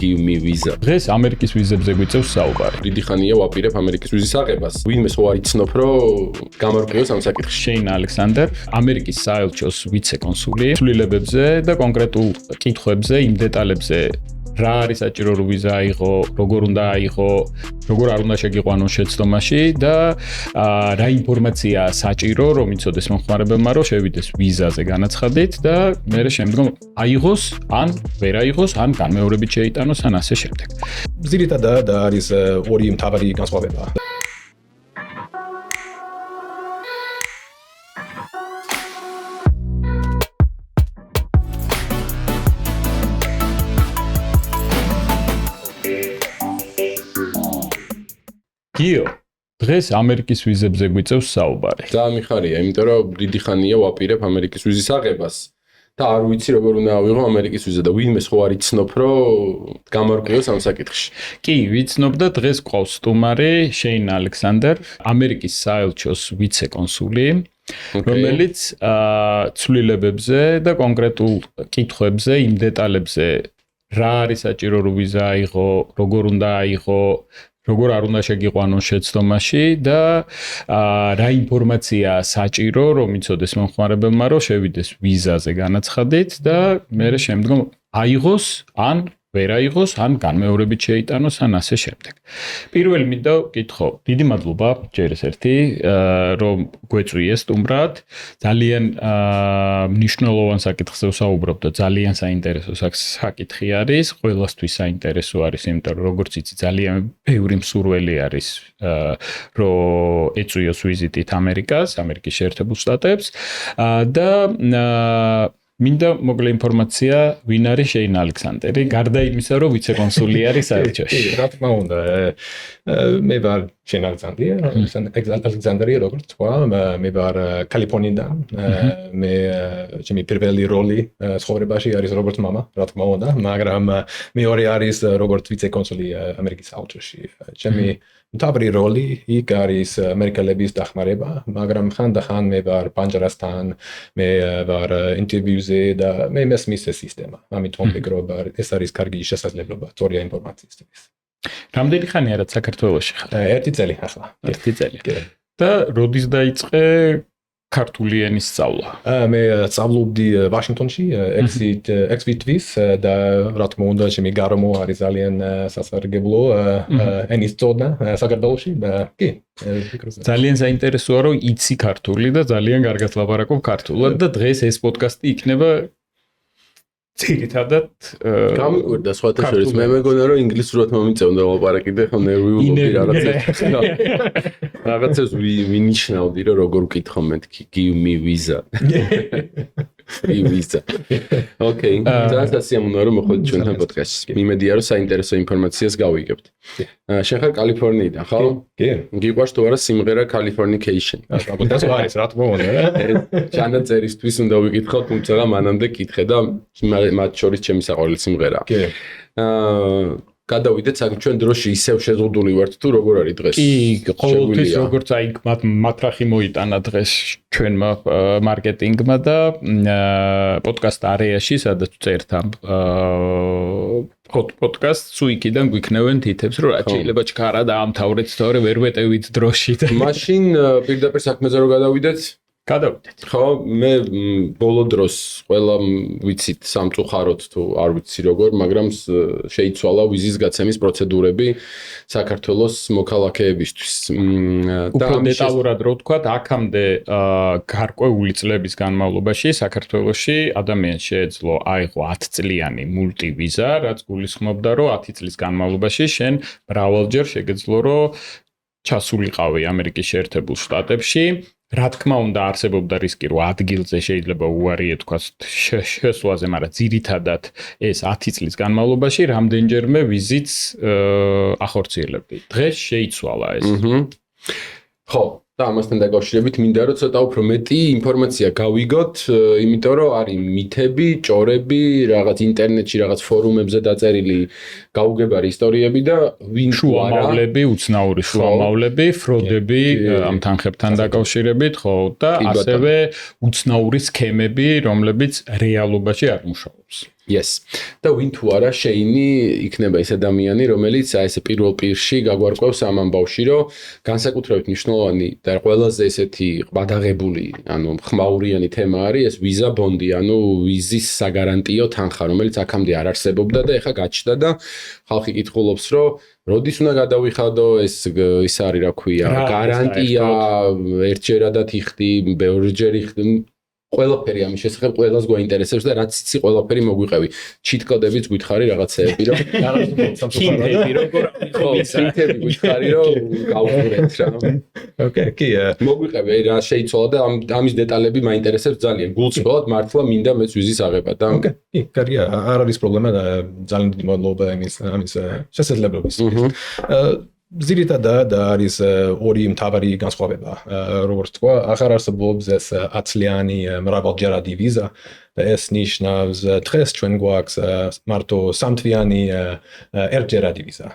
Give me visa. დღეს ამერიკის ვიზებზე გვიწევს საუბარი. დიდი ხანია ვაპირებ ამერიკის ვიზის აღებას. ვინმე სხვა იცნობ, რომ გამარკვიოს ამ საკითხში. შეინ ალექსანდერ, ამერიკის საელჩოს ვიცე-კონსული, ცვლილებებზე და კონკრეტულ კითხვებზე, იმ დეტალებზე, რა არის საჭირო რომ ვიზა აიღო, როგორ უნდა აიღო, როგორ არ უნდა შეგიყვანოს შეცდომაში და რა ინფორმაციაა საჭირო რომ იცოდეს მომხმარებელმა რომ შევიდეს ვიზაზე განაცხადით და მერე შემდგომ აიღოს, ან ვერ აიღოს, ან განმეორებით შეიტანოს, ან ასე შემდეგ. ძირითადად არის ორი მთავარი განსხვავება. გიო, დღეს ამერიკის ვიზებზე გვიწევს საუბარი. და მიხარია, იმიტომ რომ დიდი ხანია ვაპირებ ამერიკის ვიზის აღებას და არ ვიცი როგორ უნდა ავიღო ამერიკის ვიზა და ვინმე სხვა არ იცნობ, რომ გამარკვიოს ამ საკითხში. კი, ვიცნობ და დღეს გვყავს სტუმარი შეინ ალექსანდერ, ამერიკის საელჩოს ვიცე-კონსული, რომელიც ცვლილებებზე და კონკრეტულ კითხვებზე, იმ დეტალებზე, რა არის საჭირო რომ ვიზა აიღო, როგორ უნდა აიღო, როგორ არ უნდა შეგიყვანოს შეცდომაში და რა ინფორმაციაა საჭირო რომ იცოდეს მომხმარებელმა რომ შევიდეს ვიზაზე განაცხადით და მერე შემდგომ აიღოს, ან ვერ აიღოს, ან განმეორებით შეიტანოს, ან ასე შემდეგ. პირველი მინდა ვკითხო, დიდი მადლობა ჯერ ერთი რომ გვეწვიეს სტუმრად. ძალიან მნიშვნელოვან საკითხზე ვსაუბრობ და ძალიან საინტერესო საკითხი არის, ყველასთვის საინტერესო არის, იმიტომ რომ როგორც იცი, ძალიან ბევრი მსურველი არის რომ ეწვიოს ვიზიტით ამერიკას, ამერიკის შეერთებულ შტატებს და მინდა მოკლე ინფორმაცია, ვინ არის შეინ ალექსანდერი, გარდა იმისა, რომ ვიცე-კონსული არის საელჩოში. რა თქმა უნდა, მე ვარ შეინ ალექსანდერი, როგორც თქვა, მე ვარ კალიფორნიიდან, მე ჩემი პირველი როლი ცხოვრებაში არის როგორც მამა, რა თქმა უნდა, მაგრამ მეორე არის როგორც ვიცე-კონსული ამერიკის საელჩოში. ჩემი მთავარი როლი იქ არის ამერიკელების დახმარება, მაგრამ ხანდახან მე ვარ პანჯრასთან, მე ვარ ინტერვიუზე და მე მესმის ეს სისტემა. ამიტომ ვფიქრობ, ეს არის კარგი შესაძლებლობა სწორი ინფორმაციისთვის. რამდენი ხანია რაც საქართველოში ხარ? 1 წელი ახლა. 1 წელი. და როდის დაიწყე ქართული ენის სწავლა? მე სწავლობდი ვაშინგტონში, XVT-ს და რა თქმა უნდა, ჩემი გარემო არის ძალიან სასარგებლო ენის წოდნა საქართველოში და კი. ძალიან საინტერესოა რომ იცი ქართული და ძალიან კარგად ლაპარაკობ ქართულად და დღეს ეს პოდკასტი იქნება ძირითადად გამიკვირდა სხვათა შორის მე მეგონა რომ ინგლისურად მომიწევდა ლაპარაკი და ხო ნერვიულობდი რაღაცებს ვინიშნავდი რომ როგორ ვკითხო მეთქი give me visa visa okay და სიამოვნოა რომ მოხვედით ჩვენთან პოდკასტში მიმედია რომ საინტერესო ინფორმაციას გავიგებთ შენ ხარ კალიფორნიიდან ხო კი გიყვარს თუ არა სიმღერა Californication აბა არის რა თქმა უნდა ჩანაწერისთვის უნდა ვიკითხო თუმცა მანამდე კითხე და მათ შორის ჩემი საყვარელი სიმღერაა. კი. გადავიდეთ ჩვენ დროში ისევ შეზღუდული ვართ თუ როგორ არის დღეს? კი, ყოველთვის როგორც აი მათრახი მოიტანა დღეს ჩვენმა მარკეტინგმა და პოდკასტ არეაში, სადაც წერთ ამ პოდკასტს უიკიდან გვიქნევენ თითებს, რომ რაც შეიძლება ჩქარა დაამთავრეთ, თორე ვერ ვეტევით დროში და მაშინ პირდაპირ საქმეზე რო გადავიდეთ? გადავიდეთ. ხო, მე ბოლო დროს ყველა ვიცით სამწუხაროდ თუ არ ვიცი როგორ, მაგრამ შეიცვალა ვიზის გაცემის პროცედურები საქართველოს მოქალაქეებისთვის. და დეტალურად რო ვთქვათ, აქამდე გარკვეული წლების განმავლობაში საქართველოში ადამიანს შეეძლო აიღო 10 წლიანი მულტივიზა, რაც გულისხმობდა, რომ 10 წლის განმავლობაში შენ მრავალჯერ შეგეძლო, რომ ჩასულიყავი ამერიკის შეერთებულ შტატებში. რა თქმა უნდა არსებობდა რისკი რომ ადგილზე შეიძლება უარი ეთქვას შესვლაზე, მაგრამ ძირითადად ეს 10 წლის განმავლობაში რამდენჯერმე ვიზიტს ახორციელებდი. დღეს შეიცვალა ეს. ხო, და ამასთან დაკავშირებით მინდა რომ ცოტა უფრო მეტი ინფორმაცია გავიგოთ, იმიტომ რომ არის მითები, ჭორები, რაღაც ინტერნეტში რაღაც ფორუმებზე დაწერილი გაუგებარი ისტორიები და ვინ შუამავლები, უცნაური შუამავლები, ფროდები ამ თანხებთან დაკავშირებით, ხო, და ასევე უცნაური სქემები, რომლებიც რეალობაში არ მუშაობს. Yes. და ვინ თუ არა შეინი იქნება ეს ადამიანი, რომელიც აი ესე პირველ პირში გაგვარკვევს ამ ამბავში, რომ განსაკუთრებით მნიშვნელოვანი და ყველაზე ესეთი ყბადაღებული, ანუ ხმაურიანი თემა არის ეს ვიზა ბონდი, ანუ ვიზის საგარანტიო თანხა, რომელიც აქამდე არ არსებობდა და ეხლა გაჩნდა და ხალხი კითხულობს, რომ როდის უნდა გადავიხადო ეს არის რა ქვია, გარანტია ერთჯერადად იხდი, ბევრჯერ იხდი ყველაფერი ამის შესახებ ყველას გვაინტერესებს და რაც იცი ყველაფერი მოგვიყევი. ჩიტკოდებიც გითხარი რაღაცეები, რომ ჰინტები როგორ ჰინტები გითხარი, რომ გავუყურეთ რა. Okay, კი. მოგვიყევი რა შეიცვალა და ამის დეტალები მაინტერესებს ძალიან. გულწრფელად მართლა მინდა მეც ვიზის აღება და Okay, კი, კარგია, არ არის პრობლემა და ძალიან დიდი მადლობა ამის შესაძლებლობის. Ძირითადად არის ორი მთავარი განსხვავება. Როგორც თქვა, ახლა არსებობს ეს 10-იანი მრავალჯერადი ვიზა და ეს ნიშნავს დღეს ჩვენ გვაქვს მარტო 3-თვიანი ერთჯერადი ვიზა.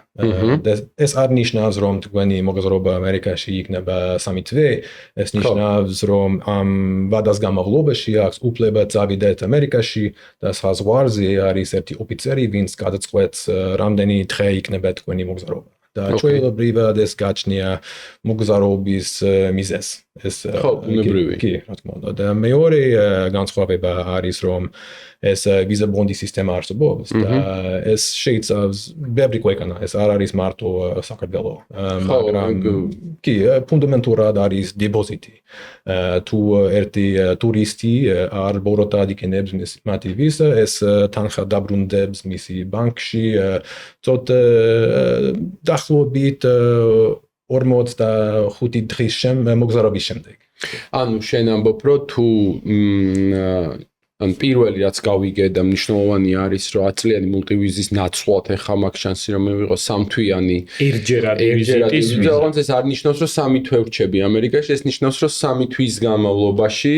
ეს არ ნიშნავს, რომ თქვენი მოგზაურობა ამერიკაში იქნება 3 თვე, ეს ნიშნავს, რომ ამ ვადას განმავლობაში აქვს უფლება წავიდეთ ამერიკაში და სხვა ზღვარზე არის ერთი ოფიცერი, ვინც გადაწყვეტს რამდენი დღე იქნება თქვენი მოგზაურობა. და ჩვეულებრივად ეს გაჩნია მოგზაურობის მიზეზს. ეს ბუნებრივი. კი, რა თქმა უნდა. და მეორე განსხვავება არის, რომ ეს ვიზა ბონდი სისტემა არსებობს და ეს შეიცავს ბევრი ქვეყანა, ეს არ არის მარტო საქართველო, მაგრამ კი, ფუნდამენტურად არის დეპოზიტი. თუ ერთი ტურისტი არ ბოროტად იქნებს მათი ვიზა, ეს თანხა დაბრუნდებს მისი ბანკში, ცოტა დაახლოებით 45 დღის მოგზაურობის შემდეგ. ანუ შენ ამბობ, რომ თუ ან პირველი რაც გავიგე და მნიშვნელოვანი არის, რომ 10 წლიანი მულტივიზის ნაცვლად ეხა მაქვს შანსი რომ მივიღო 3 თვიანი ერთჯერადი ვიზიტის ვიზა. როგორც ეს არ ნიშნავს, რომ 3 თვე ვრჩები ამერიკაში, ეს ნიშნავს, რომ 3 თვის განმავლობაში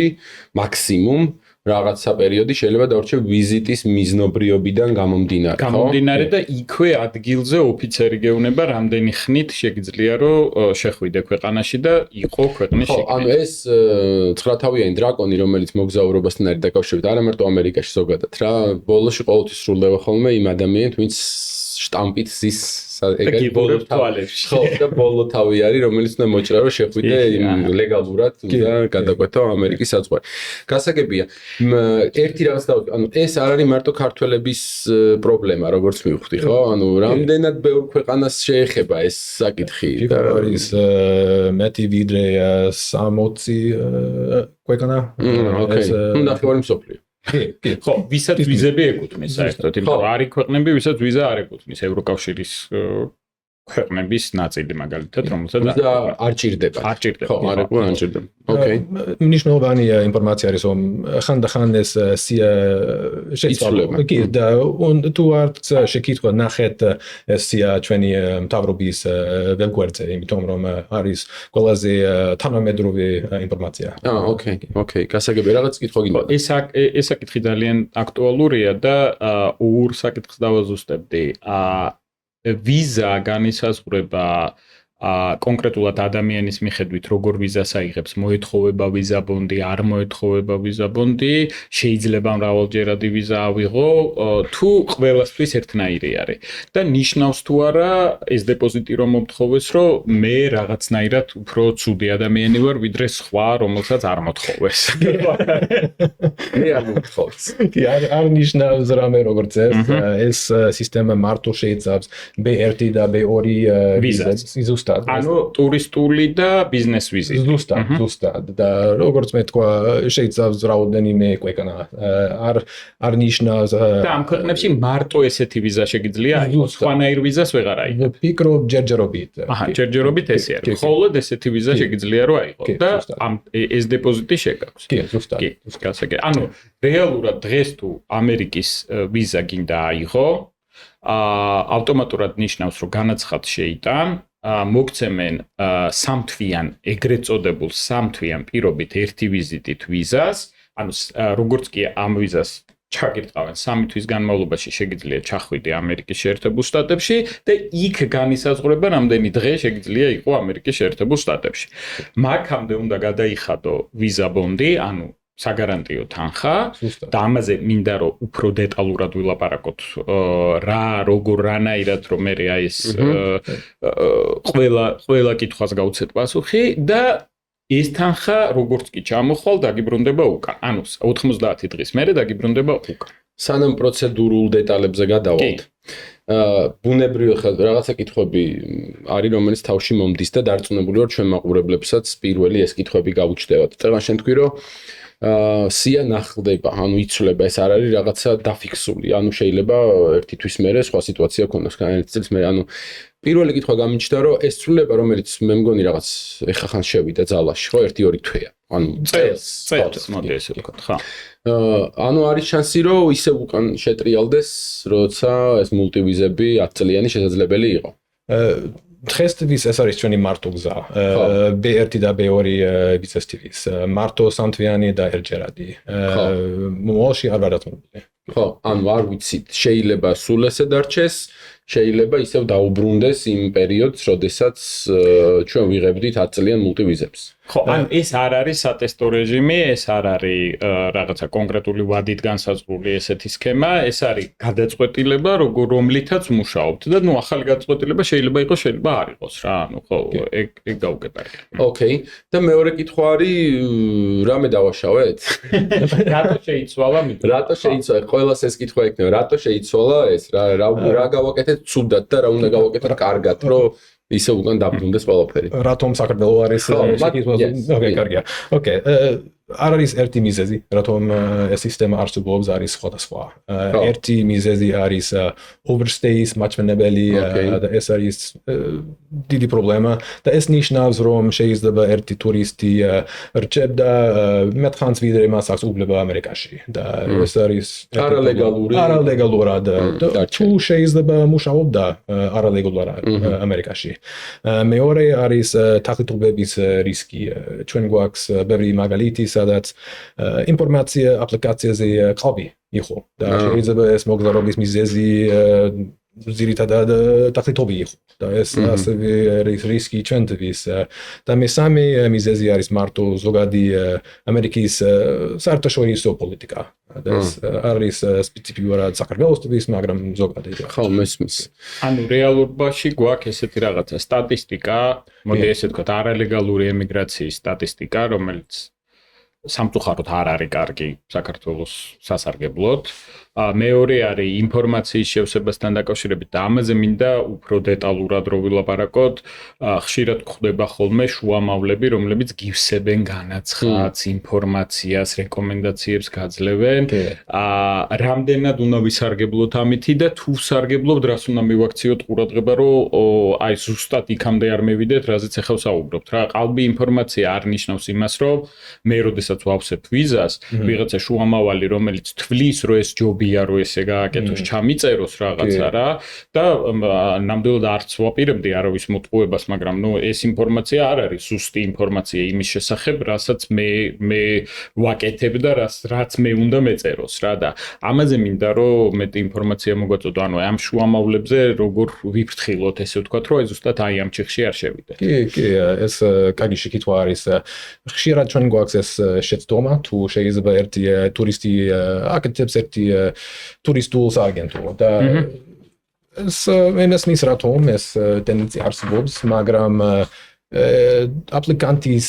მაქსიმუმ რაღაცა პერიოდი შეიძლება დავრჩე ვიზიტის მიზნობრიობიდან გამომდინარე, ხო? გამომდინარე და იქვე ადგილზე ოფიცერი გეუბნება, რამდენი ხნით შეგიძლია რომ შეხვიდე ქვეყანაში და იყო ქვეყნის ხო, შეკრება. ანუ ეს 9-თავიანი დრაკონი, რომელიც მოგზაურობასთან არის დაკავშირებით, არა მარტო ამერიკაში ზოგადად რა, ბოლოში ყოველთვის სრულდება ხოლმე იმ ადამიანით, ვინც შტამპით ზის ეგ ბოლო თვალებში. ხო, და ბოლო თავი არის, რომელიც უნდა მოჭრა, რომ შეხვიდე ლეგალურად და გადაგვეთო ამერიკის საზღვარი. გასაგებია. ერთი რაღაც და ანუ ეს არ არის მარტო ქართველების პრობლემა, როგორც მივხვდი, ხო? ანუ რამდენად ბევრ ქვეყანას შეეხება ეს საკითხი და არის მეტი ვიდრე 60 ქვეყანა. ოკეი. ნუ ნახევარი მსოფლიო. კი. ხო, ვისაც ვიზები ეკუთვნის საერთოდ, იმიტომ რომ არის ქვეყნები, ვისაც ვიზა არ ეკუთვნის ევროკავშირის ქვეყნების ნაწილი მაგალითად, რომელსაც არ ჭირდება. არ ჭირდება. ხო, არ ჭირდება. ოკეი. მნიშვნელოვანი ინფორმაცია არის, რომ ხანდახან ეს სია შეიცვალება. კი, და თუ არც შეკითხვა ნახეთ ეს სია ჩვენი მთავრობის ვებგვერდზე, იმიტომ რომ არის ყველაზე თანამედროვე ინფორმაცია. ოკეი, ოკეი. გასაგებია, რაღაც კითხვა გინდა. ეს საკითხი ძალიან აქტუალურია და ორ საკითხს დავაზუსტებდი. ვიზა განისაზღვრება კონკრეტულად ადამიანის მიხედვით როგორ ვიზას აიღებს, მოეთხოვება ვიზა ბონდი, არ მოეთხოვება ვიზა ბონდი, შეიძლება მრავალჯერადი ვიზა ავიღო, თუ ყველასთვის ერთნაირი არის. და ნიშნავს თუ არა ეს დეპოზიტი რომ მომთხოვეს, რომ მე რაღაცნაირად უფრო ცუდი ადამიანი ვარ, ვიდრე სხვა, რომელსაც არ მოთხოვეს. მე არ მომთხოვს. კი, არ ნიშნავს რამე როგორც ეს სისტემა მარტო შეიცავს B1 და B2 ვიზას. ანუ ტურისტული და ბიზნეს ვიზიტი. ზუსტად და როგორც მე თქვა, შეიცავს რაოდენიმე ქვეყანა. არ ნიშნავს და ამ ქვეყნებში მარტო ესეთი ვიზა შეგიძლია აიღოს, სხვანაირ ვიზას ვეღარ აიღოს. ფიქრობ ჯერჯერობით. ჯერჯერობით ესე არის. მხოლოდ ესეთი ვიზა შეგიძლია რომ აიღოს და ამ ეს დეპოზიტი შეგაქვს. კი, ზუსტად. კი, გასაგებია. ანუ რეალურად დღეს თუ ამერიკის ვიზა გინდა აიღო, ავტომატურად ნიშნავს, რომ განაცხად შეიტან მოგცემენ 3 თვიან ეგრეთ წოდებულ 3 თვიან პირობით ერთი ვიზიტით ვიზას, ანუ როგორც კი ამ ვიზას ჩაგირტყავენ 3 თვის განმავლობაში შეგიძლია ჩახვიდე ამერიკის შეერთებულ შტატებში და იქ განისაზღვრება რამდენი დღე შეგიძლია იყო ამერიკის შეერთებულ შტატებში. მაგამდე უნდა გადაიხადო ვიზა ბონდი, ანუ საგარანტიო თანხა ზუსტად. და ამაზე მინდა რომ უფრო დეტალურად ვილაპარაკოთ რა როგორ რანაირად რომ მე აი ეს ყველა კითხვას გავუცეთ პასუხი და ეს თანხა როგორც კი ჩამოხვალ დაგიბრუნდება უკან. ანუ 90 დღის მერე დაგიბრუნდება უკან. სანამ პროცედურულ დეტალებზე გადავალთ. ბუნებრივი ხელ რაღაცა კითხვები არის რომელიც თავში მომდის და დარწმუნებული ვარ ჩვენ მაყურებლებსაც პირველი ეს კითხვები გაუჩნდებათ. წევან შენ თქვი რომ სია ნახდება, ანუ იცვლება, ეს არ არის რაღაცა დაფიქსული. ანუ შეიძლება ერთი თვის მერე სხვა სიტუაცია ქონდეს, ერთი წელს მერე, ანუ პირველი კითხვა გამიჩნდა, რომ ეს ცვლილება, რომელიც მე მგონი რაღაც ეხა ხან შევიდა ძალაში, ხო, 1-2 თვეა. ანუ წელს მოდი ესე ვთქვა, ხო. ანუ არის შანსი, რომ ისე უკან შეტრიალდეს, როცა ეს მულტივიზები 10 წლიანი შესაძლებელი იყო. დღესთვის ეს არის ჩვენი მარტო გზა. B1 და B2 ვიცესტივის. მარტო სამთვიანი და ერთჯერადი. მოვალში არ ვარ დათმობილი. ხო, ანუ არ ვიცით, შეიძლება სულ ესე დარჩეს, შეიძლება ისევ დაუბრუნდეს იმ პერიოდს, როდესაც ჩვენ ვიღებდით 10 წლიან მულტივიზებს. ხო, ანუ ეს არ არის სატესტო რეჟიმი, ეს არ არის რაღაცა კონკრეტული ვადით განსაზღვრული ესეთი სქემა, ეს არის გადაწყვეტილება, რომლითაც მუშაობთ და ნუ ახალი გადაწყვეტილება შეიძლება იყოს, შეიძლება არ იყოს რა, ანუ ხო, ეგ გავუკეპარეთ. ოკეი, და მეორე კითხვა არის, რამე დავაშავეთ? რატო შეიცვალა მით? რატო შეიცვალა? ყველას ეს კითხვა ექნება, რატო შეიცვალა ეს? რა გავაკეთეთ ცუდად და რა უნდა გავაკეთოთ კარგად, რომ ისე უკან დაბრუნდეს ყველაფერი. რატომ საქართველო არის ოკეი, კარგია. ოკეი, არ არის ერთი მიზეზი, რატომ ეს სისტემა არსებობს, არის სხვადასხვა. ერთი მიზეზი არის overstays მაჩვენებელი და ეს არის დიდი პრობლემა და ეს ნიშნავს, რომ შეიძლება ერთი ტურისტი რჩებდა მეტხანს ვიდრე მას აქვს უფლება ამერიკაში და ეს არის არალეგალურად და თუ შეიძლება მუშაობდა არალეგალურად ამერიკაში. მეორე არის თაღლითობების რისკი. ჩვენ გვაქვს ბევრი მაგალითი, სადაც ინფორმაცია აპლიკაციაზე ყავი იყო და შეიძლება ეს მოგზაურობის მიზეზი ძირითადად თაღლითობი იყო და ეს ასევე არის რისკი ჩვენთვის და მესამე მიზეზი არის მარტო ზოგადი ამერიკის საერთაშორისო პოლიტიკა და ეს არის სპეციფიკურად საქართველოსთვის, მაგრამ ზოგადად ხო მესმის. ანუ რეალურობაში გვაქვს ესეთი რაღაცა სტატისტიკა, მოდი ესე ვთქვათ, არალეგალური ემიგრაციის სტატისტიკა, რომელიც სამწუხაროდ არ არის კარგი საქართველოს სასარგებლოდ. მეორე არის ინფორმაციის შევსებასთან დაკავშირებით და ამაზე მინდა უფრო დეტალურად რო ვილაპარაკოთ. ხშირად გვხვდება ხოლმე შუამავლები, რომლებიც გივსებენ განაცხადს, ინფორმაციას, რეკომენდაციებს გაძლევენ. რამდენად უნდა ვისარგებლოთ ამითი და თუ ვსარგებლობთ, რას უნდა მივაქციოთ ყურადღება, რომ აი ზუსტად იქამდე არ მევიდეთ, რაზეც ახლა ვსაუბრობთ რა. ყალბი ინფორმაცია არ ნიშნავს იმას, რომ მე როდესაც ვავსებ ვიზას, ვიღაცა შუამავალი, რომელიც თვლის, რომ ეს ჯობია, რომ ესე გააკეთოს, ჩამიწეროს რაღაცა რა და ნამდვილად არც ვაპირებდი არავის მოტყუებას, მაგრამ ნუ ეს ინფორმაცია არ არის ზუსტი ინფორმაცია იმის შესახებ, რასაც მე ვაკეთებ და რაც მე უნდა მეწეროს რა და ამაზე მინდა რომ მეტი ინფორმაცია მოგვაწოდო, ანუ ამ შუამავლებზე როგორ ვიფრთხილოთ, ესე ვთქვათ, რომ ზუსტად აი ამ ჩიხში არ შევიდეთ. კი, ეს კარგი შეკითხვა არის. ხშირად ჩვენ გვაქვს ეს შეცდომა, თუ შეიძლება ერთი ტურისტი აკეთებს ერთი ტურისტულ სააგენტო და ეს მესმის რატომ ეს ტენდენცია არსებობს, მაგრამ აპლიკანტის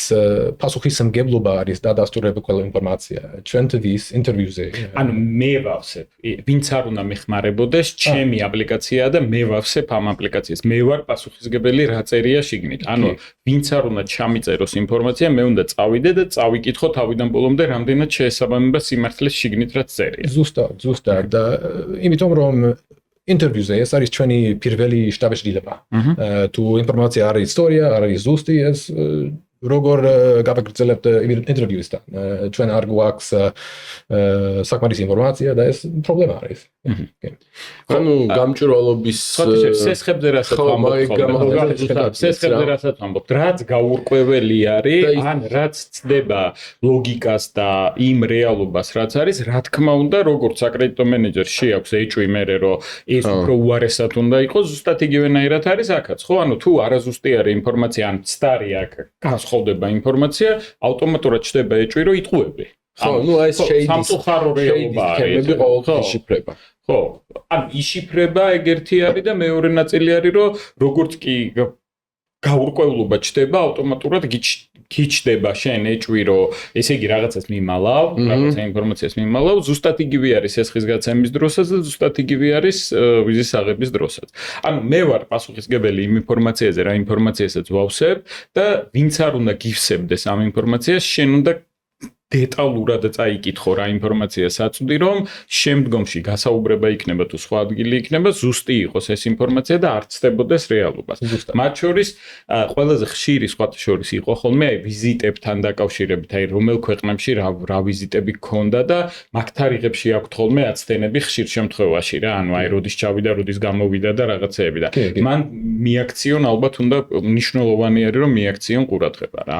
პასუხისმგებლობა არის დადასტურებული ყველა ინფორმაცია. ჩვენთვის ინტერვიუზე. ანუ მე ვავსებ, ვინც არ უნდა მეხმარებოდეს, ჩემი აპლიკაციაა და მე ვავსებ ამ აპლიკაციას. მე ვარ პასუხისმგებელი რა წერია შიგნით. ანუ ვინც არ უნდა ჩამიწეროს ინფორმაცია, მე უნდა წავიდე და წავიკითხო თავიდან ბოლომდე რამდენად შეესაბამება სიმართლეს შიგნით რაც წერია. ზუსტად და იმიტომ რომ ინტერვიუზე ეს არის ჩვენი პირველი შტაბეჭდილება. თუ ინფორმაცია არის ისტორია, არის ზუსტი, ეს როგორ გავაგრძელებთ ინტერვიუსთან. ჩვენ არ გვაქვს საკმარისი ინფორმაცია და ეს პრობლემა არის. ანუ გამჭვირვალობის სესხებზე რასაც ვამბობთ, რაც გაურკვეველი არის, ან რაც ცდება ლოგიკას და იმ რეალობას, რაც არის, რა თქმა უნდა, როგორც საკრედიტო მენეჯერს შეაქვს ეჭვი მერე, რომ ეს უფრო უარესად უნდა იყოს, ზუსტად იგივენაირად არის აქაც, ხო? ანუ თუ არაზუსტი არის ინფორმაცია, ან ცდარი აქ განსხვავდება ინფორმაცია, ავტომატურად ჩდება ეჭვი, რომ იტყუები. ხო, ნუ ეს სამწუხარო რეალობა არის. მე ყოველთვის შიფრება. ხო, ან იშიფრება ეგ ერთი არის და მეორე ნაწილი არის, რომ როგორც კი გაურკვევლობა ჩდება, ავტომატურად გიჩდება შენ ეჭვი, რომ ესე იგი რაღაცას მიმალავ, რაღაცა ინფორმაციას მიმალავ, ზუსტად იგივე არის ეს ხიზგაცემის დროსაც და ზუსტად იგივე არის ვიზის აღების დროსაც. ანუ მე ვარ პასუხისმგებელი იმ ინფორმაციაზე, რა ინფორმაციასაც ვავსებ და ვინც არ უნდა გივსებდეს ამ ინფორმაციას, შენ უნდა დეტალურად წაიკითხო რა ინფორმაცია საწვდი, რომ შემდგომში გასაუბრება იქნება თუ სხვა ადგილი იქნება, ზუსტი იყოს ეს ინფორმაცია და არ ცდებოდეს რეალობას. მათ შორის ყველაზე ხშირი სხვათა შორის იყო ხოლმე აი ვიზიტებთან დაკავშირებით, აი რომელ ქვეყნებში რა ვიზიტები გქონდა და მაგ თარიღებში აქვთ ხოლმე აცდენები ხშირ შემთხვევაში რა, ანუ აი როდის ჩავიდა, როდის გამოვიდა და რაღაცეები და მან მიაქციონ ალბათ უნდა მნიშვნელოვანი არის რომ მიაქციონ ყურადღება რა.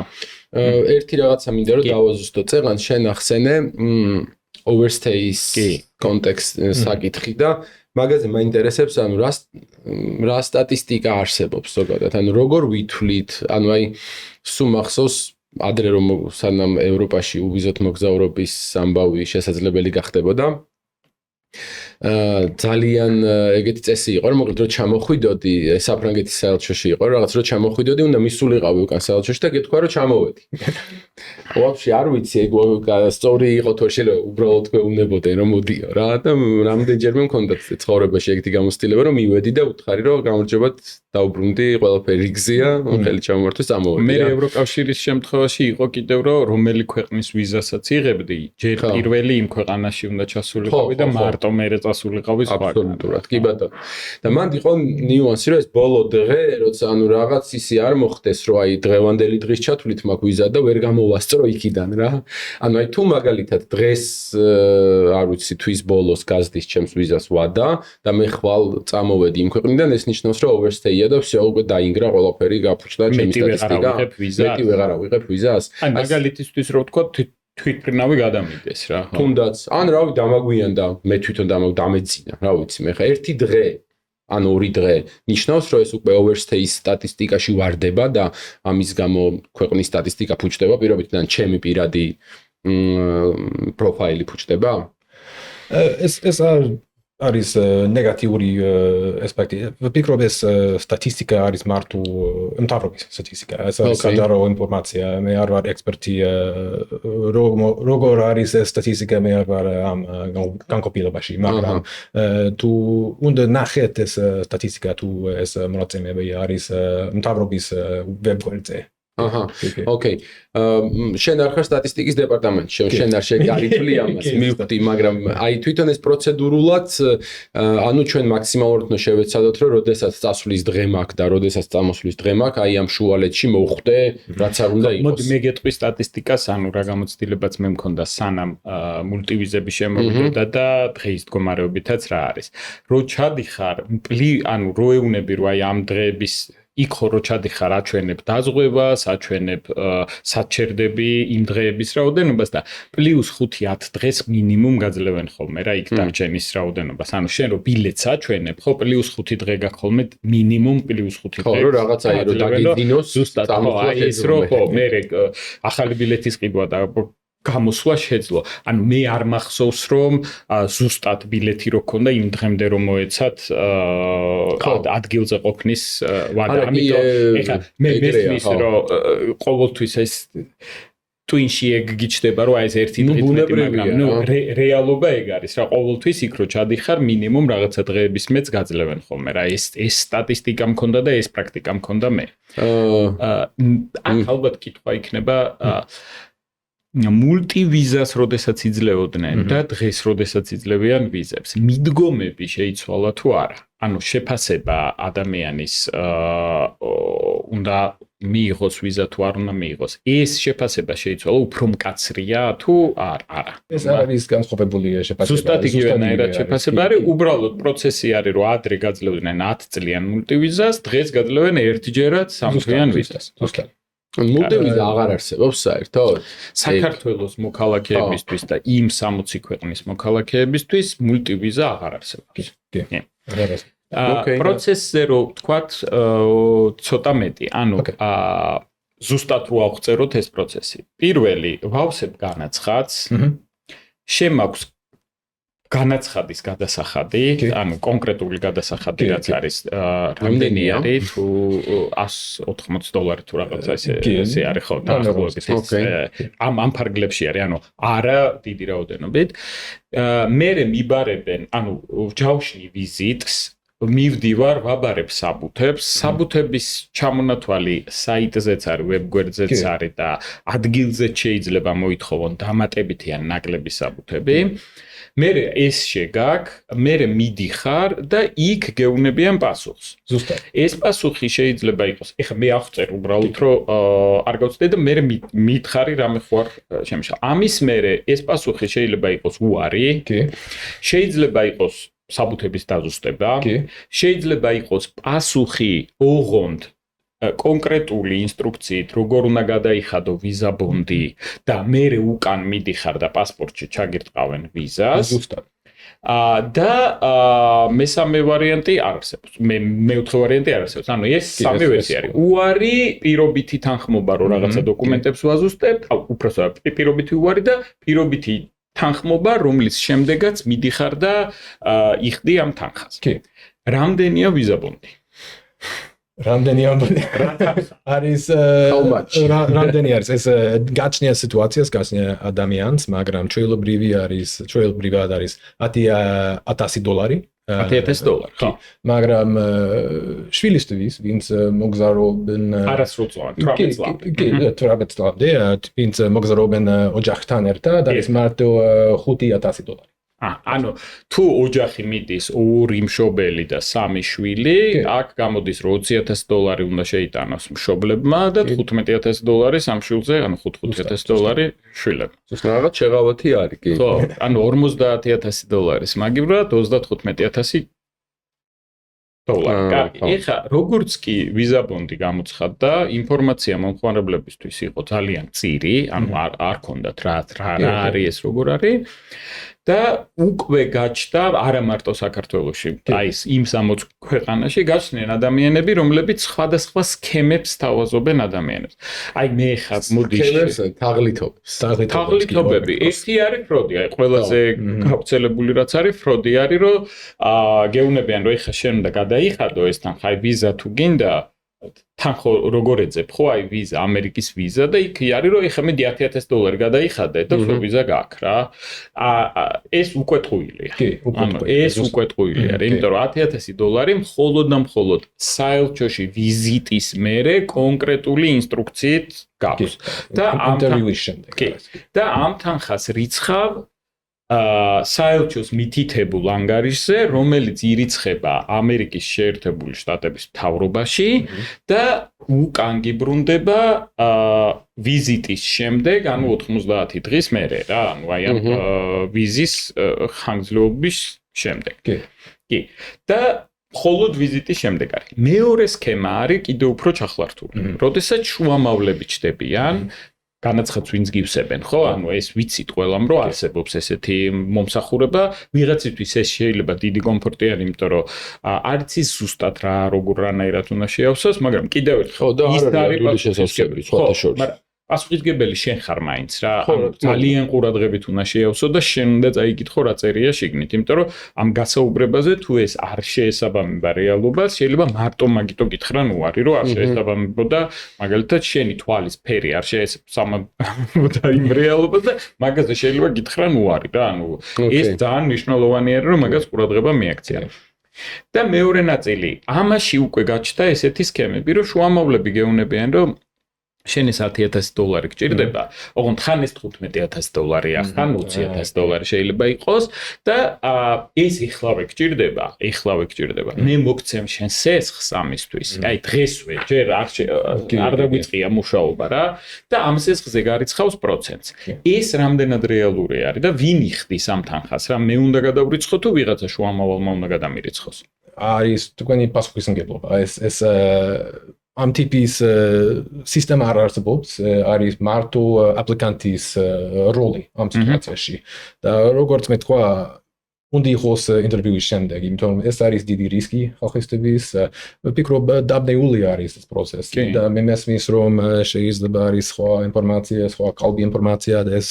ერთი რაღაცა მინდა რომ დავაზუსტო წეღან შენ ახსენე overstays კონტექსტ საკითხი და მაგაზე მაინტერესებს ანუ რა სტატისტიკა არსებობს ზოგადად ანუ როგორ ვითვლით ანუ აი სულ მახსოვს ადრე რომ სანამ ევროპაში უვიზოთ მოგზაურობის ამბავი შესაძლებელი გახდებოდა ძალიან ეგეთი წესი იყო რომ მოკლედ რომ ჩამოხვიდოდი საფრანგეთის საელჩოში იყო რაღაც რომ ჩამოხვიდოდი უნდა მისულიყავი უკან საელჩოში და გეთქვა რომ ჩამოვედი ვაფშე არ ვიცი ეგ სწორი იყო თუ შეიძლება უბრალოდ გვეუბნებოდნენ რომ მოდიო რა და რამდენჯერმე მქონდა ცხოვრებაში ეგეთი გამოცდილება რომ მივედი და უთხარი რომ გამარჯობათ დაუბრუნდი ყველაფერი გზია ხელი ჩამოვართვის წამოვედი მე ევროკავშირის შემთხვევაში იყო კიდევ რომ რომელი ქვეყნის ვიზასაც იღებდი ჯერ პირველი იმ ქვეყანაში უნდა ჩასულიყავი და მარტო მერე წასულიყავი სხვა აბსოლუტურად კი ბატონო და მანდ იყო ნიუანსი რომ ეს ბოლო დღე როცა ანუ რაღაც ისი არ მოხდეს რომ აი დღევანდელი დღის ჩათვლით მაგ ვიზა და ვერ გამოვასწრო იქიდან რა ანუ აი თუ მაგალითად დღეს არ ვიცი თვის ბოლოს გაზდის ჩემს ვიზას ვადა და მე ხვალ წამოვედი იმ ქვეყნიდან ეს ნიშნავს რომ overstay და всё უკვე დაინგრა ყველაფერი გაფუჭდა ჩემი სტატისტიკა მეტი ვეღარ ავიღებ ვიზას აი მაგალითისთვის რო ვთქვა თვითმფრინავი გადამიდეს რა თუნდაც ან რავი დამაგვიანდა მე თვითონ დამეძინა რა ვიცი მე ხა ერთი დღე ან ორი დღე ნიშნავს რომ ეს უკვე overstay სტატისტიკაში ვარდება და ამის გამო ქვეყნის სტატისტიკა ფუჭდება პირობით და ჩემი პირადი პროფაილი ფუჭდება ეს არის ნეგატიური ასპექტი. ვფიქრობ ეს სტატისტიკა არის მარტო მთავრობის სტატისტიკა. ეს არის საჯარო ინფორმაცია. მე არ ვარ ექსპერტი როგორ არის ეს სტატისტიკა მე არ ვარ ამ განყოფილებაში, მაგრამ თუ უნდა ნახეთ ეს სტატისტიკა თუ ეს მონაცემები არის მთავრობის ვებგვერდზე. აჰა. ოკეი. შენ არ ხარ სტატისტიკის დეპარტამენტში, შენ არ შეგარითვლი ამას, მივხვდი, მაგრამ აი თვითონ ეს პროცედურულად ანუ ჩვენ მაქსიმალურად უნდა შევეცადოთ, რომ როდესაც წასვლის დღე მაქვს და როდესაც წამოსვლის დღე მაქვს, აი ამ შუალედში მოვხვდე, რაც არ უნდა იყოს. მოდი მე გეტყვი სტატისტიკას, ანუ რა გამოცდილებაც მე მქონდა სანამ მულტივიზები შემოვიდოდა და დღის მდგომარეობითაც რა არის. რო ჩადიხარ, ანუ რო ეუნები რომ აი ამ დღეების იქ რო ჩადიხარ აჩვენებ დაზღვევას, აჩვენებ საჩერდები იმ დღეების რაოდენობას და +5-10 დღეს მინიმუმ გაძლევენ ხოლმე რა იქ დარჩენის რაოდენობას. ანუ შენ რო ბილეთს აჩვენებ, ხო +5 დღე გაქვს ხოლმე მინიმუმ +5 დღე. ხო, რაღაცა რო დაგიდინოს, ზუსტად ეს რო ხო, მე ახალი ბილეთის ყიდვა და გამოსვლა შეძლო. ანუ მე არ მახსოვს რომ ზუსტად ბილეთი რო ქონდა იმ დღემდე რომ მოეცათ ადგილზე ყოფნის ვადა. ამიტომ ეხლა მე მესმის რომ ყოველთვის ეს ტვინში ეგ გიჩდება რომ აი ეს ერთი დღით მეტი მაგრამ ნუ რეალობა ეგ არის რა ყოველთვის იქ რო ჩადიხარ მინიმუმ რაღაცა დღეების მეც გაძლევენ ხოლმე რა ეს სტატისტიკა მქონდა და ეს პრაქტიკა მქონდა მე. აქ ალბათ კითხვა იქნება მულტივიზას როდესაც იძლეოდნენ და დღეს როდესაც იძლევიან ვიზებს მიდგომები შეიცვალა თუ არა ანუ შეფასება ადამიანის უნდა მიიღოს ვიზა თუ არ უნდა მიიღოს ეს შეფასება შეიცვალა უფრო მკაცრია თუ არა ეს არის განსხვავებული შეფასება ზუსტად იგივენაირად შეფასება არის უბრალოდ პროცესი არის რომ ადრე გაძლევდნენ 10 წლიან მულტივიზას დღეს გაძლევენ ერთჯერად 3 წლიან ვიზას ზუსტად მულტივიზა აღარ არსებობს საერთოდ საქართველოს მოქალაქეებისთვის და იმ 60 ქვეყნის მოქალაქეებისთვის მულტივიზა აღარ არსებობს. პროცესზე რო ვთქვათ ცოტა მეტი, ანუ ზუსტად რო ავღწეროთ ეს პროცესი. პირველი ვავსებ განაცხადს, შემაქვს განაცხადის გადასახადი, ანუ კონკრეტული გადასახადი რაც არის რამდენი არის თუ $180 თუ რაღაცა ესე არის ხო დაახლოებით ამ ფარგლებში არის, ანუ არა დიდი რაოდენობით. მერე მიბარებენ, ანუ ჯავშნი ვიზიტს მივდივარ, ვაბარებ საბუთებს. საბუთების ჩამონათვალი საიტზეც არის, ვებგვერდზეც არის და ადგილზეც შეიძლება მოითხოვონ დამატებითი ან ნაკლები საბუთები. მერე ეს შეგაქ, მერე მიდიხარ და იქ გეუნებიან პასუხს. ზუსტად. ეს პასუხი შეიძლება იყოს, ეხლა მე აღწერ უბრალოდ რომ არ გავწდე და მერე მითხარი რამე ხوار შემიშა. ამის მერე ეს პასუხი შეიძლება იყოს უარი, შეიძლება იყოს საბუთების დაზუსტება, შეიძლება იყოს პასუხი ოღონდ კონკრეტული ინსტრუქციით, როგორ უნდა გადაიხადო ვიზა ბონდი და მერე უკან მიდიხარ და პასპორტში ჩაგირტყავენ ვიზას. ზუსტად. და მესამე ვარიანტი არ არსებობს. მეოთხე ვარიანტი არ არსებობს. ანუ ეს სამი ვერსია არის. უარი, პირობითი თანხმობა, რომ რაღაცა დოკუმენტებს ვაზუსტებ, უпроსტად პირობითი უარი და პირობითი თანხმობა, რომლის შემდეგაც მიდიხარ და იხდი ამ თანხას. რამდენია ვიზა ბონდი? რამდენი არის რამდენი არის ეს გაჩნია სიტუაციას, გაჩნია ადამიანს, მაგრამ ჩვეულებრივად არის $10,000 $10,000 ხო, მაგრამ შვილისთვის, ვინც მოგზაურობენ არასრულწლოვანი 18 წლამდე, ვინც მოგზაურობენ ოჯახთან ერთად, არის მარტო $5,000. ანუ თუ ოჯახი მიდის ორი მშობელი და სამი შვილი, აქ გამოდის რომ $20,000 უნდა შეიტანოს მშობლებმა და $15,000 სამ შვილზე, ანუ $5,000 შვილებმა. ზუსტად რაღაც შეღავათი არის კი. ხო, ანუ $50,000 მაგივრად $35,000. კარგი, ეხლა როგორც კი ვიზა ბონდი გამოცხადდა, ინფორმაცია მომხმარებლებისთვის იყო ძალიან მწირი, ანუ არ ქონდათ რა არის ეს როგორ არის. და უკვე გაჩნდა არა მარტო საქართველოში, აი იმ 60 ქვეყანაში გაჩნდნენ ადამიანები, რომლებიც სხვადასხვა სქემებს თავაზობენ ადამიანებს. აი მე ხარ მოდი თაღლითობები. ერთი არის ფროდი, აი ყველაზე გავრცელებული რაც არის ფროდი არის, რომ გეუნებიან რომ ეხა შენ უნდა გადაიხადო ეს თანხა, აი ვიზა თუ გინდა თანხო როგორ ეძებ ხო აი ვიზა ამერიკის ვიზა და იქ არის რომ ეხლა მე $10,000 გადაიხადე და სულ ვიზა გაქვს რა ეს უკვე ტყუილია ეს უკვე ტყუილია იმიტომ რომ $10,000 მხოლოდ და მხოლოდ საელჩოში ვიზიტის მერე კონკრეტული ინსტრუქციით გაქვს და ამ თანხას რიცხავ საელჩოს მითითებულ ანგარიშზე, რომელიც ირიცხება ამერიკის შეერთებული შტატების მთავრობაში და უკან გიბრუნდება ვიზიტის შემდეგ, ანუ 90 დღის მერე რა, ანუ აი ამ ვიზის ხანგრძლივობის შემდეგ. კი. და მხოლოდ ვიზიტის შემდეგ არის. მეორე სქემა არის კიდევ უფრო ჩახლართული. როდესაც შუამავლები ჩდებიან განაცხადს ვინც გივსებენ, ხო? ანუ ეს ვიცით ყველამ რომ არსებობს ესეთი მომსახურება, ვიღაცისთვის ეს შეიძლება დიდი კომფორტი არის, იმიტომ რომ არც ის ზუსტად რა როგორ რანაირად უნდა შეავსოს, მაგრამ კიდევ ერთხელ ის არის შესაძლებელი სხვათა შორის. მაგრამ პასუხისმგებელი შენ ხარ მაინც რა, ანუ ძალიან ყურადღებით უნდა შეავსო და შენ უნდა წაიკითხო რა წერია შიგნით, იმიტომ რომ ამ გასაუბრებაზე თუ ეს არ შეესაბამება რეალობას, შეიძლება მარტო მაგიტო გითხრან უარი, რომ არ შეესაბამებოდა, მაგალითად შენი თვალის ფერი არ შეესაბამებოდა იმ რეალობას და მაგაზე შეიძლება გითხრან უარი რა, ანუ ეს ძალიან მნიშვნელოვანი არის, რომ მაგას ყურადღება მიაქცია. და მეორე ნაწილი, ამაში უკვე გაჩნდა ესეთი სქემები, რომ შუამავლები გეუნებიან, რომ შენ ეს $10,000 გჭირდება, ოღონდ ხან ეს $15,000-ია, ხან $20,000 შეიძლება იყოს და ეს ეხლავე გჭირდება. მე მოგცემ შენ სესხს ამისთვის. აი დღესვე, ჯერ არ დაგვიწყია მუშაობა რა და ამ სესხზე გარიცხავს პროცენტს. ეს რამდენად რეალური არის და ვინ იხდის ამ თანხას რა, მე უნდა გადავრიცხო თუ ვიღაცა შუამავალმა უნდა გადამირიცხოს? არის თქვენი პასუხისმგებლობა. ეს ამ ტიპის სისტემა არ არსებობს, არის მარტო აპლიკანტის როლი ამ სიტუაციაში. და როგორც მე თქვა, უნდა იყოს ინტერვიუის შემდეგ, იმიტომ რომ ეს არის დიდი რისკი ხალხისთვის. ვფიქრობ, დაბნეული არის ეს პროცესი და მე მესმის რომ შეიძლება არის სხვა ინფორმაცია, სხვა კალბი ინფორმაცია და ეს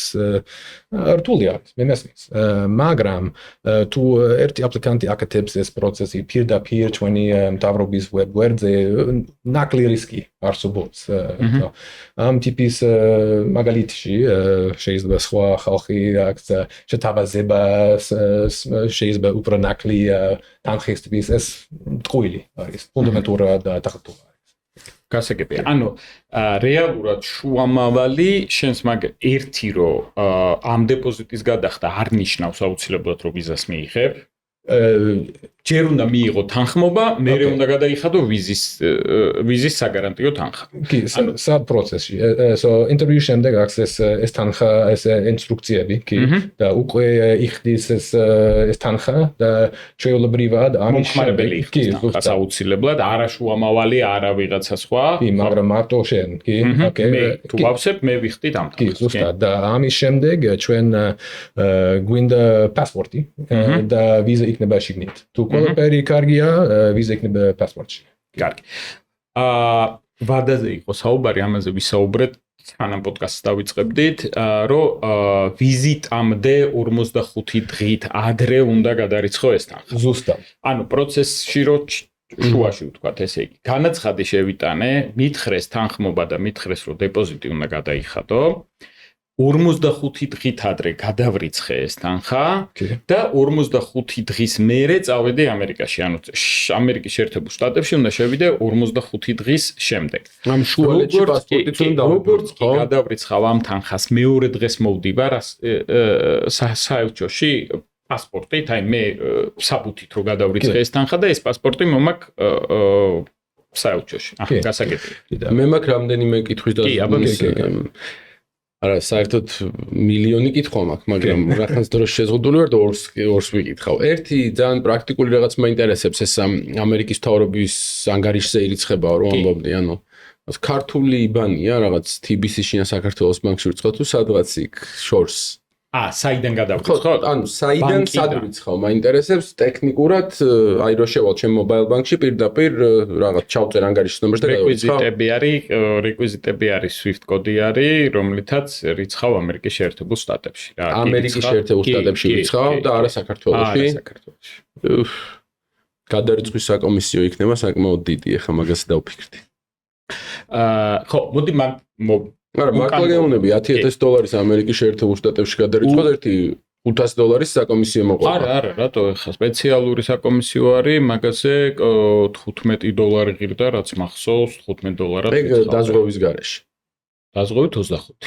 რთული არის, მე მესმის. მაგრამ თუ ერთი აპლიკანტი აკეთებს ეს პროცესი პირდაპირ ჩვენი მთავრობის ვებგვერდზე, ნაკლი რისკი არსებობს. ამ ტიპის მაგალითში შეიძლება სხვა ხალხი აქვს შეთავაზება შეიძლება უფრო ნაკლი თანხისთვის ეს ტყუილი არის ფუნდამენტურად დახტული არის. გასაგებია. ანუ რეალურად შუამავალი შენს მაგ ერთი რომ ამ დეპოზიტის გადახდა არ ნიშნავს აუცილებლად რომ ვიზას მიიღებ. ჯერ უნდა მიიღო თანხმობა, მერე უნდა გადაიხადო ვიზის საგარანტიო თანხა. კი, სად პროცესში. ინტერვიუს შემდეგ აქვს ეს თანხა, ეს ინსტრუქციები, კი, და უკვე იხდის ეს თანხა და ჩვეულებრივად ამის მომხმარებელი იხდის თანხას აუცილებლად, არა შუამავალი, არა ვიღაცა სხვა. კი, მაგრამ მარტო შენ, კი, ოკეი. მე თუ ვავსებ, მე ვიხდით ამ თანხას. კი, ზუსტად. და ამის შემდეგ ჩვენ გვინდა პასპორტი და ვიზა იქნება შიგნით. თუ ყველაფერი კარგია, ვიზა იქნება პასპორტში. კარგი. ვადაზე იყო საუბარი, ამაზე ვისაუბრეთ, სანამ პოდკასტს დავიწყებდით, რომ ვიზიტამდე 45 დღით ადრე უნდა გადარიცხო ეს თანხა. ზუსტად. ანუ პროცესში რო შუაში ვთქვათ, ესე იგი, განაცხადი შევიტანე, მითხრეს თანხმობა და მითხრეს, რომ დეპოზიტი უნდა გადაიხადო. 45 დღით ადრე გადავრიცხე ეს თანხა და 45 დღის მერე წავედი ამერიკაში, ანუ ამერიკის შეერთებულ შტატებში უნდა შევიდე 45 დღის შემდეგ. ამ შუალედში პასპორტიც უნდა როგორც კი გადავრიცხავ ამ თანხას მეორე დღეს მოვდივარ საელჩოში პასპორტით, აი მე საბუთით რომ გადავრიცხე ეს თანხა და ეს პასპორტი მომაქვს საელჩოში. გასაგებია. მე მაქვს რამდენიმე კითხვის და არა, საერთოდ მილიონი კითხვა მაქვს, მაგრამ რაღაც დროს შეზღუდული ვარ და ორს ვიკითხავ. ერთი ძალიან პრაქტიკული რაღაც მაინტერესებს ეს ამერიკის მთავრობის ანგარიშზე ირიცხებაა, რომ ამბობდი, ანუ ქართული იბანია, რაღაც TBC-ში ან საქართველოს ბანკში ვირცხავ თუ სადღაც იქ შორს. საიდან გადავიცხავ? ანუ საიდან სად ვირცხავ? მაინტერესებს ტექნიკურად, აი რო შევალ ჩემ მობაილ ბანკში პირდაპირ რაღაც ჩავწერ ანგარიშის ნომერს და გადავიცხავ. რეკვიზიტები არის SWIFT კოდი არის, რომლითაც რიცხავ ამერიკის შეერთებულ შტატებში. ამერიკის შეერთებულ შტატებში ვირცხავ და არა საქართველოში. გადარიცხვის საკომისიო იქნება საკმაოდ დიდი, ახლა მაგას დავფიქრდი. ხო, მოდი არა, მართლა გეუბნები $10,000 ამერიკის შეერთებულ შტატებში გადარიცხოთ, ერთი $500 საკომისიო მოყვა. არა, რატო ეხა სპეციალური საკომისიო არის, მაგაზე $15 ღირდა, რაც მახსოვს $15-ად. ეგ დაზღვევის გარეშე. დაზღვევით 25.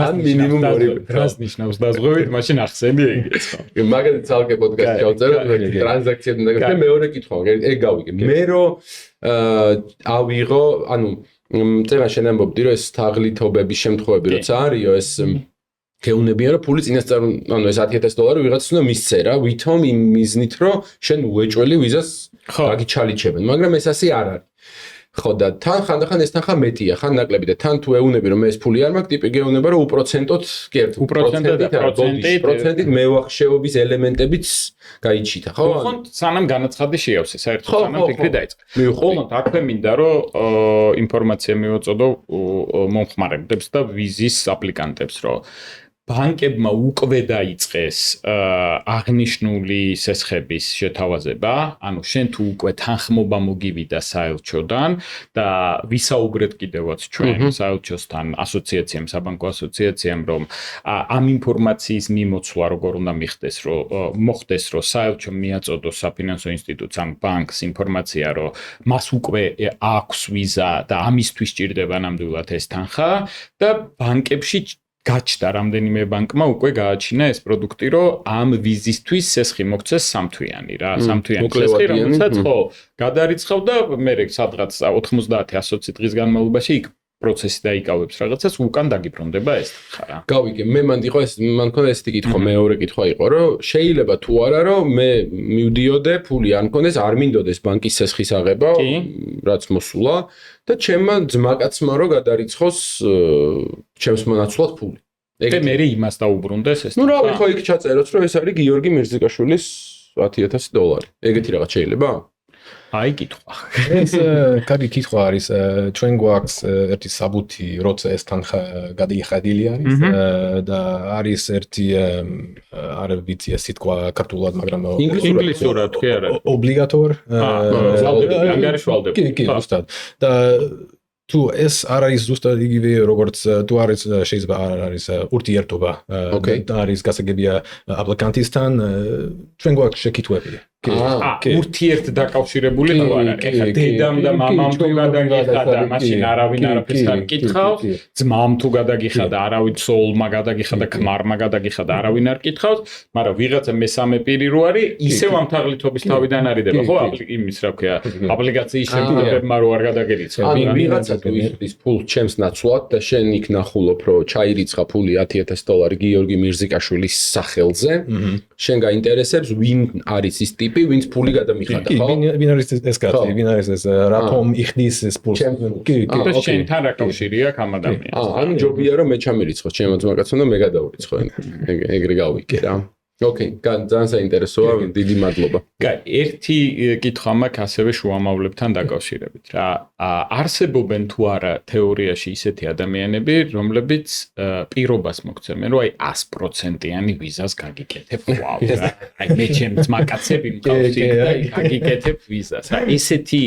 ან მინიმუმ 2. რას ნიშნავს დაზღვევით? მაშინ ახსენდი ეგეც ხო? მაგალითად ცალკე პოდკასტი ჩავწერე, ტრანზაქციები და ეგ მეორე კითხვა, ეგ გავიგე. მე რომ ავიღო, ანუ წერა შენ ამბობდი რომ ეს თაღლითობების შემთხვევები როცა არისო ეს გეუნებიან რომ ფული წინასწარ ანუ ეს $10,000 ვიღაცას უნდა მისცე რა ვითომ იმ მიზნით რომ შენ უეჭველი ვიზას გაგიჩალიჩებენ მაგრამ ეს ასე არ არის ხო და თან ხანდახან ეს თანხა მეტია ხან ნაკლები და თან თუ ეუნები რომ ეს ფული არ მაქვს ტიპი გეუნება რომ უპროცენტოდ კი ერთ უპროცენტით მევახშეობის ელემენტებიც გაიჩიტა ხო ხო სანამ განაცხადი შეავსე საერთოდ სანამ ფიქრი დაიწყე ხოლმე აქვე მინდა რომ ინფორმაცია მივაწოდო მომხმარებლებს და ვიზის აპლიკანტებს რომ ბანკებმა უკვე დაიწყეს აღნიშნული სესხების შეთავაზება, ანუ შენ თუ უკვე თანხმობა მოგივიდა საელჩოდან და ვისაუბრეთ კიდევაც ჩვენ საელჩოსთან ასოციაციამ, საბანკო ასოციაციამ, რომ ამ ინფორმაციის მიმოცვლა როგორ უნდა მოხდეს, რომ საელჩომ მიაწოდოს საფინანსო ინსტიტუტს ან ბანკს ინფორმაცია, რომ მას უკვე აქვს ვიზა და ამისთვის ჭირდება ნამდვილად ეს თანხა და ბანკებში გაჩნდა რამდენიმე ბანკმა უკვე გააჩინა ეს პროდუქტი, რომ ამ ვიზისთვის სესხი მოქცეს სამთვიანი რა, სამთვიანი სესხი, რომელსაც ხო გადარიცხავ და მე სადღაც 90-120 დღის განმავლობაში იქ პროცესი დაიკავებს რაღაცას, უკან დაგიბრუნდება ეს ხარა. გავიგე, მე მან მქონდა ესეთი კითხვა, მეორე კითხვა იყო, რომ შეიძლება თუ არა, რომ მე მივდიოდე, ფული არ მქონდეს, არ მინდოდეს ბანკის სესხის აღება, რაც მოსულა და ჩემმა ძმაკაცმა რომ გადარიცხოს ჩემს მონაცვლად ფული. და მე იმას დაუბრუნდეს ეს. ნუ რავი, ხო იქ ჩაწეროთ, რომ ეს არის გიორგი მირზიკაშვილის $10,000. ეგეთი რაღაც შეიძლება? აი კითხვა. ეს კარგი კითხვა არის. ჩვენ გვაქვს ერთი საბუთი, როცა ეს თანხა გადაიხადილი არის და არის ერთი არ ვიცი ეს თქვა ქართულად, მაგრამ ინგლისურად კი არა. ობლიგატორ ანგარიშვალდები. კი, ზუსტად. და თუ ეს არ არის ზუსტად იგივე როგორც თუ არის შეიძლება არ არის ურთიერთობა და არის გასაგებია აპლიკანტისთან ჩვენ გვაქვს შეკითხვები. ურთიერთ დაკავშირებული თუ არ არის. ეხლა დედამ და მამამ თუ გადაგიხადა, მაშინ არავინ არაფერს არ კითხავს. ძმამ თუ გადაგიხადა, არავინ ცოლმა გადაგიხადა, ქმარმა გადაგიხადა, არავინ არ კითხავს, მაგრამ ვიღაცა მესამე პირი რო არის, ისევ ამ თაღლითობის თავიდან არიდება, ხო? იმის რა ქვია, აპლიკაციის შემოქმედებმა რო არ გადაგერიცხა. ვიღაცა თუ იხდის ფულს ჩემს ნაცვლად და შენ იქ ნახულობ, რომ ჩაირიცხა ფული $10,000 გიორგი მირზიკაშვილის სახელზე, შენ გაინტერესებს ვინ არის ის ტიპი, ვინც ფული გადამიხადა, ხო? ვინ არის ეს კაცი, ვინ არის ეს რატომ იხდის ეს ფულს? კი, შენთან რა კავშირი აქვს ამ ადამიანს? ანუ ჯობია რომ მე ჩამირიცხო ჩემო ძმაკაცო და მე გადავერიცხო. ეგრე გავიკე რა. ოკეი, ძალიან საინტერესოა, დიდი მადლობა. კაი, ერთი კითხვა მაქვს ასევე შუამავლებთან დაკავშირებით. რა, არსებობენ თუ არა თეორიაში ისეთი ადამიანები, რომლებიც პირობას მოგცემენ, რომ აი 100%-იანი ვიზას გაგიკეთებ ხვალ. აი მე ჩემ ძმაკაცები მყავს იქ და გაგიკეთებ ვიზას. ესეთი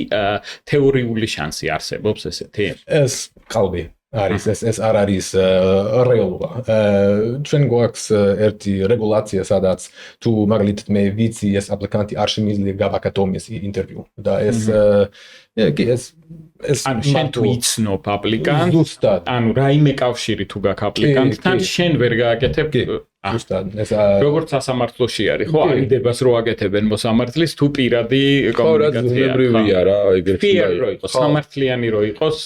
თეორიული შანსი არსებობს ესეთი? ეს ყალბი არის ეს არ არის რეალობა. ჩვენ გვაქვს ერთი რეგულაცია, სადაც თუ მაგალითად მე ვიცი ეს აპლიკანტი არ შემიძლია გავაკეთოს ინტერვიუ და ეს ანუ შენ თუ იცნობ აპლიკანტს, ზუსტად. ანუ რაიმე კავშირი თუ გაქვს აპლიკანტთან, შენ ვერ გააკეთებ ზუსტად. ეს როგორც სასამართლოში არის, ხო? არიდებას რო აკეთებენ მოსამართლის თუ პირადი კომუნიკაცია. რა, ეგრეთი რო იყოს, სამართლიანი რო იყოს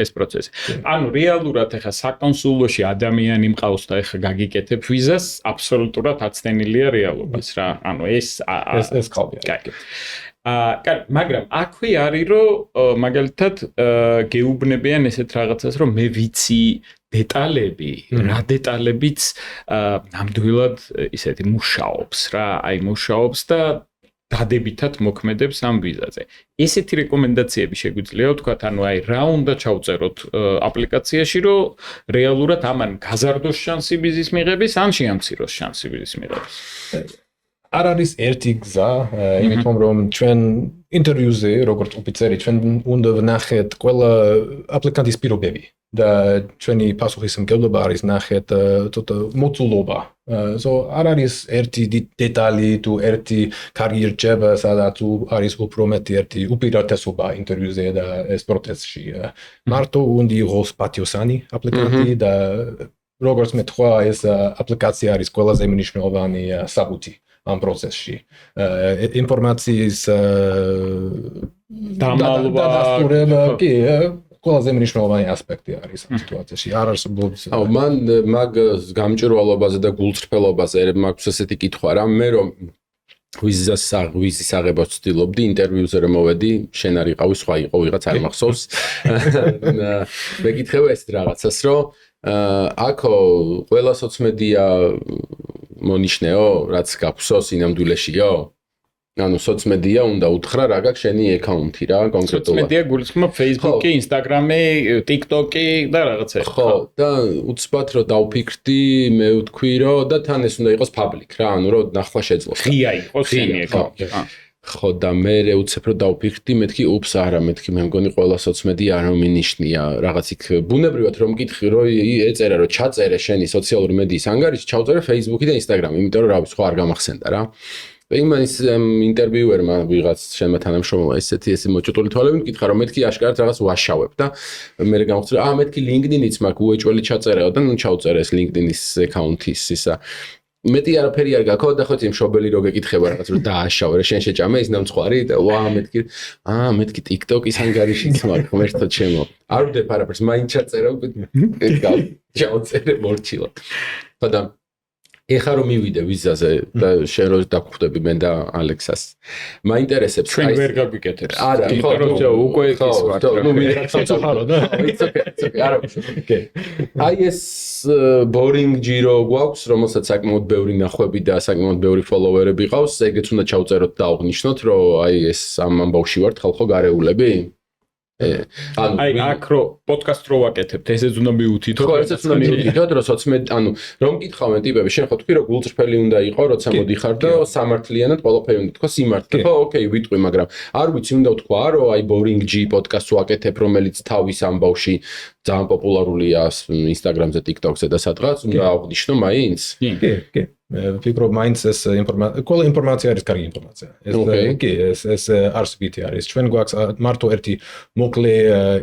ეს პროცესი. ანუ რეალურად ახლა საკონსულოში ადამიანი მყავს და ახლა გაგიკეთებ ვიზას, აბსოლუტურად აცდენილია რეალობას რა. ანუ ეს ყალბია. კაი. მაგრამ აქვე არის რომ მაგალითად გეუბნებიან ესეთ რაღაცას რომ მე ვიცი დეტალები, რა დეტალებიც ნამდვილად ისეთი მუშაობს რა, აი მუშაობს და დადებითად მოქმედებს ამ ვიზაზე. ესეთი რეკომენდაციები შეგვიძლია ვთქვათ, ანუ აი რა უნდა ჩავწეროთ აპლიკაციაში, რომ რეალურად ამან გაზარდოს შანსი ვიზის მიღების, ან შეამციროს შანსი ვიზის მიღების. არ არის ერთი გზა, იმიტომ რომ ჩვენ ინტერვიუზე, როგორც ოფიცერი, ჩვენ უნდა ვნახეთ ყველა აპლიკანტის პირობები და ჩვენი პასუხისმგებლობა არის ნახეთ მოცულობა. არ არის ერთი დეტალი თუ ერთი კარგი რჩევა, სადაც არის უფრო მეტი ერთი უპირატესობა ინტერვიუზე და ეს პროცესში. მარტო უნდა იყოს პატიოსანი აპლიკანტი და როგორც მე თქვა, ეს აპლიკაცია არის ყველაზე მნიშვნელოვანი საბუთი ამ პროცესში. ინფორმაციის დამალვა კი ყველაზე მნიშვნელოვანი ასპექტი არის ამ სიტუაციაში. არ არსებობს. მან მაგ გამჭვირვალობაზე და გულწრფელობაზე მაქვს ესეთი კითხვა რა, მე რომ ვიზის აღებას ვცდილობდი, ინტერვიუზე რომ მოვედი, შენ არ იყავი, სხვა იყო ვიღაც არ მახსოვს. მეკითხება ეს რაღაცას, რომ აქო ყველა სოციმედია მონიშნეო, რაც გაქვსო სინამდვილეშიო? ანუ სოციმედია უნდა უთხრა რა გაქვს შენი აკაუნთი რა, კონკრეტულად. სოციმედია გულისხმობ Facebook-ი, Instagram-ი, TikTok-ი და რაღაცა. ხო, და უცბად რომ დავფიქრდი, მე ვთქვი რომ და თან ეს უნდა იყოს public რა, ანუ რომ ნახვა შეძლოს. ღია იყოს შენი აკაუნთი. ხო და მე უცებ რომ დავფიქრდი, მეთქი უps არა, მეთქი მე მგონი ყველა სოციმედია არ მინიშნია რაღაც იქ ბუნებრივად რომ მკითხი რომ ეწერა რომ ჩაწერე შენი სოციალური მედიის ანგარიში, ჩავწერე Facebook-ი და Instagram-ი, იმიტომ რომ რავი, სხვა არ გამახსენდა რა. იმის ინტერვიუერმა ვიღაც შემო თანამშრომელმა ესეთი მოჭუტული თვალები მკითხა რომ მეთქი აშკარად რაღაც ვაშავებ და მე გამახსენდა მეთქი LinkedIn-იც მაქვს უეჭველი ჩაწერეო და ნუ ჩავწერე ეს LinkedIn-ის აკაუნთის ისა მეტი არაფერი არ გაქვს და ხო წინ მშობელი რო გეკითხება რაღაც რომ დააშავე რა შენ შეჭამე ის ნამცხვარი და მეთქი TikTok-ის ანგარიშიც მაქვს ღმერთო ჩემო არ ვდებ არაფერს მაინც ჩაწერო ჩავწერე მორჩილად ხოდა ეხლა რომ მივიდე ვიზაზე და შენ რო დაგხვდები მე და ალექსას. მაინტერესებს ჩვენ ვერ გაგვიკეთებს. არა, ხო, უკვე ის ვარ. ნუ სამწუხარო და it's okay, არა მშვიდობ. აი ეს boring ჯირო გვაქვს, რომელსაც საკმაოდ ბევრი ნახვები და საკმაოდ ბევრი ფოლოვერები ყავს, ეგეც უნდა ჩავწეროთ და აღნიშნოთ, რომ აი ეს ამ ამბავში ვართ ხალხო გარეულები. აი აქ რო პოდკასტ რო ვაკეთებთ, ესეც უნდა მივუთითო. ხო, ესეც უნდა მივუთითოთ, როცა მე რომ მკითხავენ ტიპები, შენ ხო თქვი რომ გულწრფელი უნდა იყო, როცა მოდიხარ და სამართლიანად ყველაფერი უნდა თქვა სიმართლე. ხო, ოკეი, ვიტყვი, მაგრამ არ ვიცი, უნდა ვთქვა, რომ აი boring G პოდკასტს ვაკეთებ, რომელიც თავის ამბავში ძალიან პოპულარულია Instagram-ზე, TikTok-ზე და სადღაც, უნდა აღნიშნო მაინც. კი. ვფიქრობ მაინც ეს ყველა ინფორმაცია არის კარგი ინფორმაცია. ეს არსებითი არის. ჩვენ გვაქვს მარტო ერთი მოკლე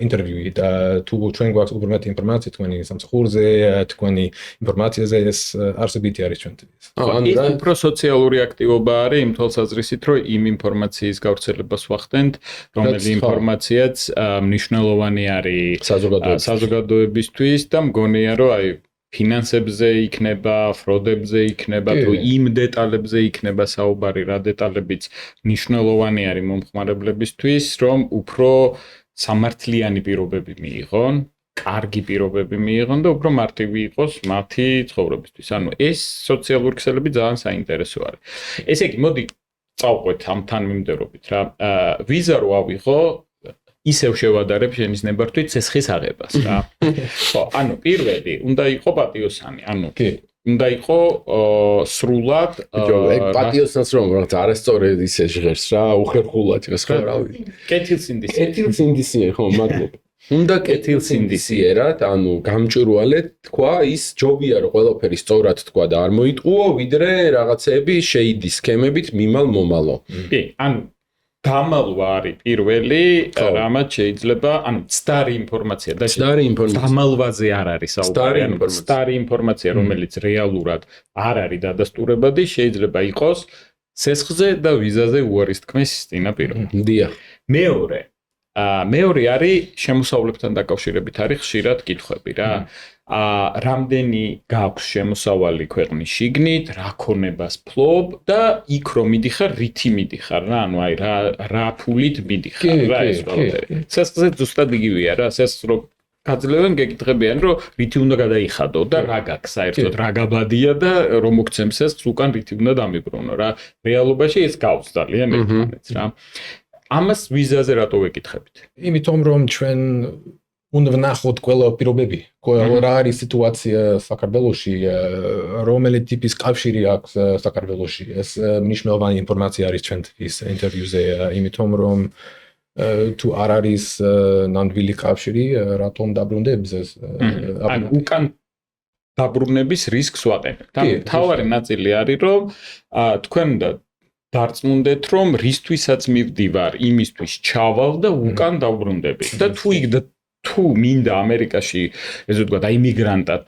ინტერვიუ და თუ ჩვენ გვაქვს უბრალოდ ინფორმაცია თქვენი სამსახურზე, თქვენი ინფორმაციაზე ეს არსებითი არის ჩვენთვის. ის უფრო სოციალური აქტივობა არის იმ თვალსაზრისით, რომ იმ ინფორმაციის გავრცელებას ვახდენთ, რომელი ინფორმაციაც მნიშვნელოვანი არის საზოგადოებისთვის და მგონია რომ აი ფინანსებზე იქნება, ფროდებზე იქნება, თუ იმ დეტალებზე იქნება საუბარი, რა დეტალებიც მნიშვნელოვანი არის მომხმარებლებისთვის, რომ უფრო სამართლიანი პირობები მიიღონ, კარგი პირობები მიიღონ და უფრო მარტივი იყოს მათი ცხოვრებისთვის. ანუ ეს სოციალური ქსელები ძალიან საინტერესო არის. ესე იგი, მოდი წავყვეთ ამ თანმიმდევრობით რა. ვიზა რო ავიღო ისევ შევადარებ შენის ნებართვით ცეცხლის აღებას რა. ხო, ანუ პირველი უნდა იყო პატიოსანი, ანუ უნდა იყო სრულად ეგ პატიოსანს რომ რაღაც არასწორად ისე ჟღერს რა, უხერხულად ჟღერს ხო რა ვიცი. კეთილსინდისიერი ხო, მადლობა. უნდა კეთილსინდისიერად, ანუ გამჭვირვალედ თქვა, ის ჯობია რომ ყველაფერი სწორად თქვა და არ მოიტყუო, ვიდრე რაღაცეები შეიდის სქემებით მიმალ-მომალო. კი, ანუ დამალვა არის პირველი, რამაც შეიძლება, ანუ ცდარი ინფორმაცია და დამალვაზე არ არის საუბარი, ანუ ცდარი ინფორმაცია, რომელიც რეალურად არ არის დადასტურებადი, შეიძლება იყოს სესხზე და ვიზაზე უარის თქმის წინაპირობი. დიახ. მეორე არის შემოსავლებთან დაკავშირებით არის ხშირად კითხვები რა. რამდენი გაქვს შემოსავალი ქვეყნის შიგნით, რა ქონებას ფლობ და იქ რომ მიდიხარ, რითი მიდიხარ რა, ანუ აი რა ფულით მიდიხარ რა ეს ყველაფერი. სესხზე ზუსტად იგივეა რა, სესხს რო გაძლევენ გეკითხებიან რომ რითი უნდა გადაიხადო და რა გაქვს საერთოდ, რა გაბადია და რომ მოგცემ სესხს უკან რითი უნდა დამიბრუნო რა. რეალობაში ეს გავს ძალიან ერთმანეთს რა. ამას ვიზაზე რატო ვეკითხებით? იმიტომ რომ ჩვენ უნდა ვნახოთ ყველა პირობები, რა არის სიტუაცია საქართველოში, რომელი ტიპის კავშირი აქვს საქართველოში. ეს მნიშვნელოვანი ინფორმაცია არის ჩვენთვის ინტერვიუზე, იმიტომ რომ თუ არ არის ნამდვილი კავშირი, რატომ დაბრუნდებს ეს? ანუ უკან დაბრუნების რისკს ვაყენებთ. ანუ თავარი ნაწილი არის რომ თქვენ უნდა დარწმუნდეთ რომ რისთვისაც მივდივარ, იმისთვის ჩავალ და უკან დავბრუნდები. და თუ მინდა ამერიკაში, ესე ვთქვა, დაიმიგრანტად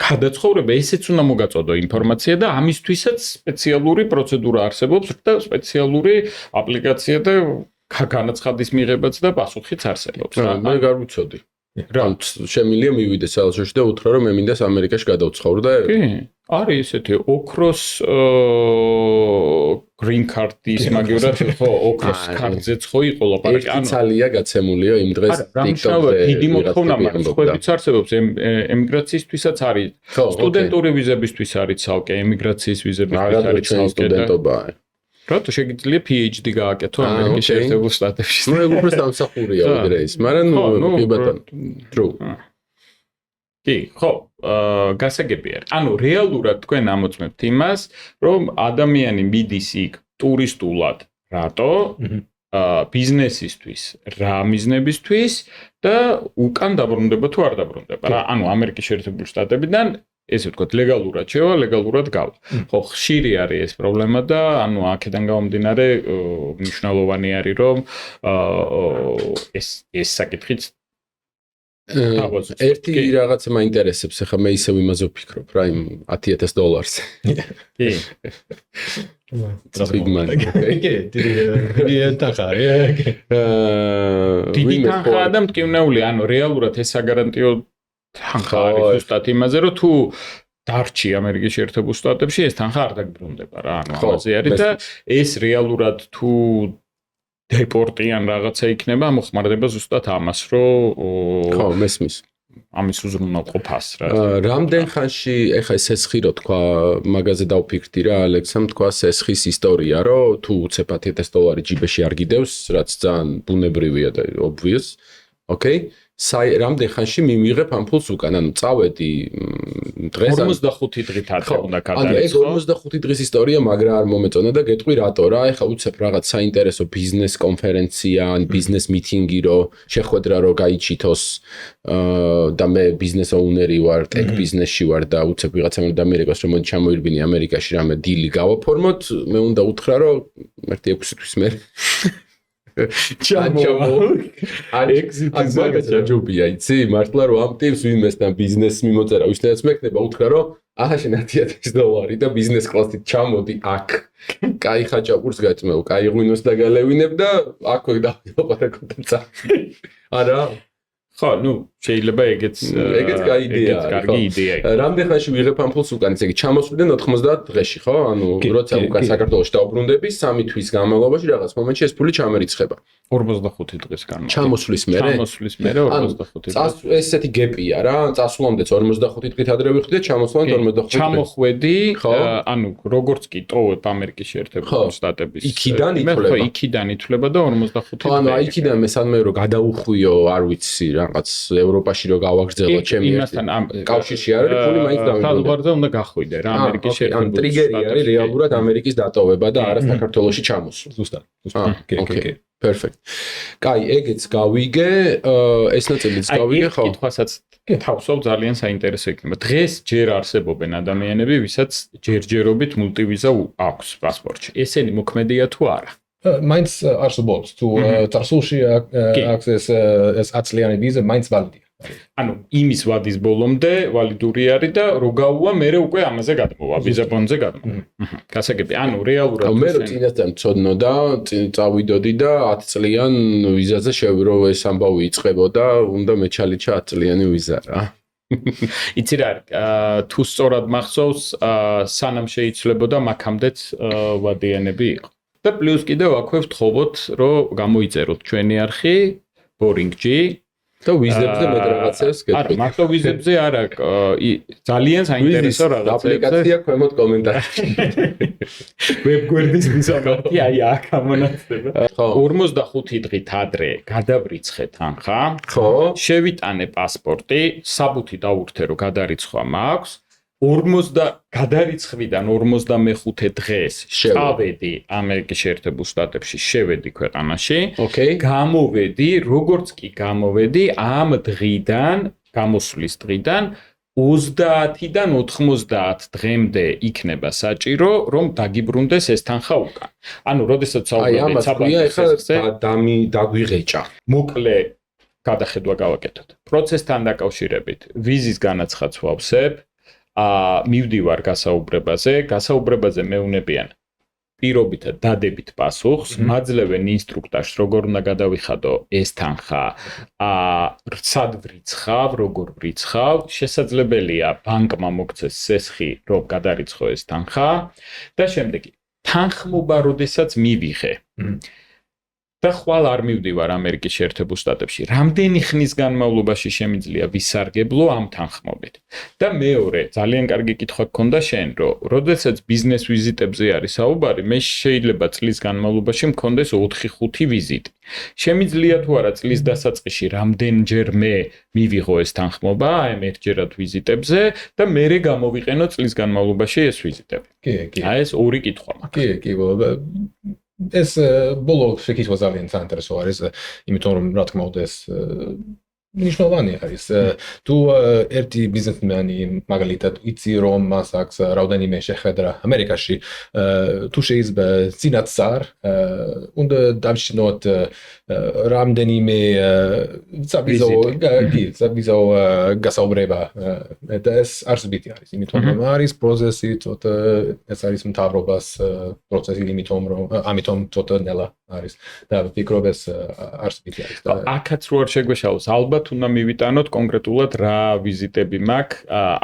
გადაცხოვრება, ესეც უნდა მოგაწოდო ინფორმაცია და ამისთვისაც სპეციალური პროცედურა არსებობს და სპეციალური აპლიკაცია და განაცხადის მიღებაც და პასუხიც არსებობს. მე გარვიცოდი. რა შემიძლია მივიდე საელჩოში და უთხრა რომ მე მინდას ამერიკაში გადავცხოვრდე? კი, არის ესეთი ოქროს green card-ის მაგივრად ხო ოქროს კარტზეც ხო იყო ლაპარაკი. ანუ ცალია გაცემულია იმ დღეს TikTok-ზე. დიდი მოთხოვნა მაქვს, ხვებიც არსებობს ემიგრაციისთვისაც არის. სტუდენტური ვიზებისთვის არის ცალკე, ემიგრაციის ვიზებისთვის არის ცალკე სტუდენტობაა. რატო შეგიძლია PhD გააკეთო ამერიკის შეერთებულ შტატებში? ნუ ეგ უფრო სამსახურია ვიდრე ის, მაგრამ ნუ კი ბატონო. True. კი, ხო, გასაგები არის. ანუ რეალურად თქვენ ამოწმებთ იმას, რომ ადამიანი მიდის იქ ტურისტულად, რატო? ბიზნესისთვის, რა მიზნებისთვის და უკან დაბრუნდება თუ არ დაბრუნდება. რა, ანუ ამერიკის შეერთებული შტატებიდან ესე ვთქვათ, ლეგალურად შევა, ლეგალურად გავა. ხო, ხშირი არის ეს პრობლემა და ანუ აქედან გამომდინარე მნიშვნელოვანი არის რომ ეს საკითხიც ერთი რაღაცა მაინტერესებს, ახლა მე ისევ იმაზე ვფიქრობ რა, იმ $10,000-ზე. კი. დიდი თანხა და მტკივნეული, ანუ რეალურად ეს საგარანტიო თანხა არის ზუსტად იმაზე, რომ თუ დარჩი ამერიკის შეერთებულ შტატებში ეს თანხა არ დაგბრუნდება რა ანუ ამაზე არის და ეს რეალურად თუ დეპორტი ან რაღაცა იქნება მოხმარდება ზუსტად ამას რომ ხო მესმის ამის უზრუნველყოფას რა რამდენ ხანში ეხა სესხი რო თქვა მაგაზე დავფიქრდი რა ალექსამ თქვა სესხის ისტორია რომ თუ უცებ $10,000 ჯიბეში არ გიდევს რაც ძალიან ბუნებრივია და obvious okay რამდენ ხანში მივიღებ ამ ფულს უკან ანუ წავედი დღეს 45 დღით ადრე უნდა გადაიწყო ანუ ეს 45 დღის ისტორია მაგრა არ მომეწონა და გეტყვი რატო რა ეხა უცებ რაღაც საინტერესო ბიზნეს კონფერენცია ან ბიზნეს მიტინგი რო შეხვედრა რო გაიჩითოს და მე ბიზნეს ოუნერი ვარ ტექ ბიზნესში ვარ და უცებ ვიღაცამ უნდა ამერიკას რომ მოდი ჩამოვირბინე ამერიკაში რამე დილი გავაფორმოთ მე უნდა უთხრა რომ 1-6 თვის მე ჯობია იცი მართლა რომ ამ ტიპს ვინმესთან ბიზნესს მიმოწერა ვისთანაც მექნება უთხრა რომ აჰა შენ $10,000 და ბიზნეს კლასით ჩამოდი აქ კაი ხაჭაპურს გაწმევ კაი ღვინოს დაგალევინებ და აქვე დავაპარაკოთ არა ხო ნუ შეიძლება ეგეც კაი იდეაა კარგი იდეაა რამდენ ხანში ვიღებ ამ ფულს უკან ისე ჩამოსვლიდან 90 დღეში ხო ანუ როცა უკან საქართველოში დავბრუნდები 3 თვის განმავლობაში რაღაც მომენტში ეს ფული ჩამერიცხება 45 დღის განმავლობაში ჩამოსვლის მერე 45 დღის ესეთი გეპია რა წასვლამდეც 45 დღით ადრე ვიხდი და ჩამოსვლამდე 45 დღით ჩამოხვედი ანუ როგორც კი ტოვებ ამერიკის შეერთებულ შტატების იქიდან ითვლება და 45 დღი ანუ იქიდან მე სადმე რომ გადაუხვიო არ ვიცი რაღაც ევროპაში რო გავაგრძელო ჩემი კავშირში არის და ფული მაინც დავიბრუნე. საზღვარზე უნდა გახვიდე რა ამერიკის შეერთებულ შტატებში. ტრიგერი არის რეალურად ამერიკის დატოვება და არა საქართველოში ჩამოსვლა. ზუსტად. ოკეი. Perfect. კაი, ეგეც გავიგე, ეს ნაწილიც გავიგე, ხო? კითხვასაც თავსავ ძალიან საინტერესო იქნება. დღეს ჯერ არსებობენ ადამიანები, ვისაც ჯერჯერობით მულტივიზა აქვს პასპორტში. ესენი მოქმედია თუ არა? მაინც არსებობს თუ წარსულში აქვს ეს აწლიანი ვიზა მაინც ვალიდია. ანუ იმის ვადის ბოლომდე ვალიდური არის და რო გაუვა მერე უკვე ამაზე გადმოვა ვიზა ბონდზე გადმოვა. გასაგები, ანუ რეალურად მე რო წინასწარ მწოდნო და წავიდოდი და 10 წლიან ვიზაზე შევრო ეს ამბავი იწყებოდა, უნდა მეჩალიჩა 10 წლიანი ვიზა რა. იცი რა თუ სწორად მახსოვს სანამ შეიცვლებოდა მაქამდეც ვადიანები იყო. და პლუს კიდევ აქვე ვთხოვოთ რომ გამოიწეროთ ჩვენი არხი boring.g და ვიზებზე მე რაღაცებს გეტყვით. არა, მარტო ვიზებზე არა, ძალიან საინტერესო რაღაცა. აპლიკაცია ქვემოთ კომენტარებში. ვებგვერდის ვიზამართი აი აქ ამონაცდება. 45 დღით ადრე გადავრიცხე თანხა. ხო. შევიტანე პასპორტი, საბუთი დავურთე რომ გადარიცხვა მაქვს. გადარიცხვიდან 55 დღეს წავედი ამერიკის შეერთებულ შტატებში, შევედი ქვეყანაში. გამოვედი, როგორც კი გამოვედი, ამ დღიდან, გამოსვლის დღიდან 30-დან 90 დღემდე იქნება საჭირო, რომ დაგიბრუნდეს ეს თანხა უკან. ანუ, როდესაც საუბრობთ საბანკო დაგვიღეჭა. მოკლე გადახედვა გავაკეთოთ. პროცესთან დაკავშირებით ვიზის განაცხადს ვავსებ. მივდივარ გასაუბრებაზე მეუნებიან პირობითად დადებით პასუხს, მაძლევენ ინსტრუქტაჟს, როგორ უნდა გადავიხადო ეს თანხა, სად ვრიცხავ, როგორ ვრიცხავ, შესაძლებელია ბანკმა მოგცეს სესხი, რომ გადარიცხო ეს თანხა და შემდეგი თანხმობა როდესაც მივიღე. და ხვალ არ მივდივარ ამერიკის შეერთებულ შტატებში. რამდენი ხნის განმავლობაში შემიძლია ვისარგებლო ამ თანხმობით? და მეორე, ძალიან კარგი კითხვა გქონდა შენ, რომ როდესაც ბიზნეს ვიზიტებზე არის საუბარი, მე შეიძლება წლის განმავლობაში მქონდეს 4-5 ვიზიტი. შემიძლია თუ არა წლის დასაწყისში რამდენჯერ მე მივიღო ეს თანხმობა, აი ერთჯერად ვიზიტებზე და მერე გამოვიყენო წლის განმავლობაში ეს ვიზიტები. კი. აი ეს ორი კითხვა მაქვს. კი, ეს ბოლო შეკითხვა ძალიან საინტერესო არის, იმიტომ რომ რა თქმა უნდა ეს ნიშნავანი არის. თუ ერთი ბიზნესმენი მაგალითად იცი რომ მას აქვს რაოდენიმე შეხვედრა ამერიკაში, თუ შეიძლება წინასწარ უნდა დავშინოთ რამდენიმე ვიზო გასაუბრება და ეს არსებითი არის, იმიტომ რომ არის პროცესი, ცოტა ეს არის მთავრობას პროცესი, ამიტომ ცოტა ნელა არის და ვფიქრობ ეს არსებითი არის. აქაც რო არ შეგვეშალოს, ალბათ უნდა მივიტანოთ კონკრეტულად რა ვიზიტები მაქვს,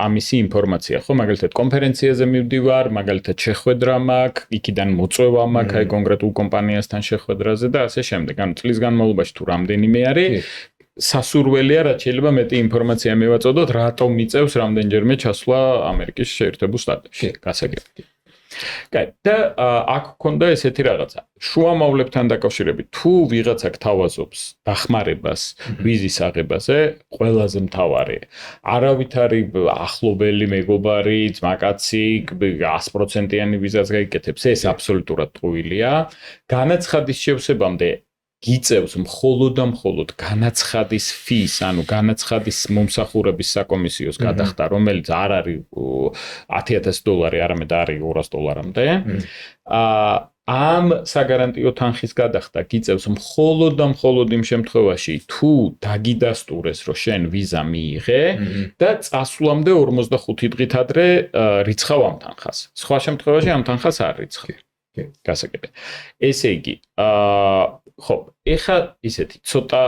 ამისი ინფორმაცია, ხო, მაგალითად კონფერენციაზე მივდივარ, მაგალითად შეხვედრა მაქვს, იქიდან მოწვევა მაქვს, აი კონკრეტულ კომპანიასთან შეხვედრაზე და ასე შემდეგ. ანუ წლის განმავლობაში თუ რამდენიმე არის სასურველია, რაც შეიძლება მეტი ინფორმაცია მივაწოდოთ, რატომ მიწევს რამდენჯერმე ჩასვლა ამერიკის შეერთებულ შტატებში. გასაგებია. კაი, და აქ გქონდა ესეთი რაღაცა. შუამავლებთან დაკავშირებით, თუ ვიღაცა გთავაზობს დახმარებას ვიზის აღებაზე, ყველაზე მთავარი. არავითარი ახლობელი, მეგობარი, ძმაკაცი 100%-იანი ვიზას გაიკეთებს, ეს აბსოლუტურად ტყუილია. განაცხადის შევსებამდე გიწევს მხოლოდ და მხოლოდ განაცხადის ფის, ანუ განაცხადის მომსახურების საკომისიოს გადახდა, რომელიც არ არის $10,000, არამედ არის $200-მდე. ამ საგარანტიო თანხის გადახდა გიწევს მხოლოდ და მხოლოდ იმ შემთხვევაში, თუ დაგიდასტურეს, რომ შენ ვიზა მიიღე და წასვლამდე 45 დღით ადრე რიცხავ ამ თანხას. სხვა შემთხვევაში ამ თანხას არ რიცხავ. გასაგებია. ესე იგი, ხო, ეხა ისეთი ცოტა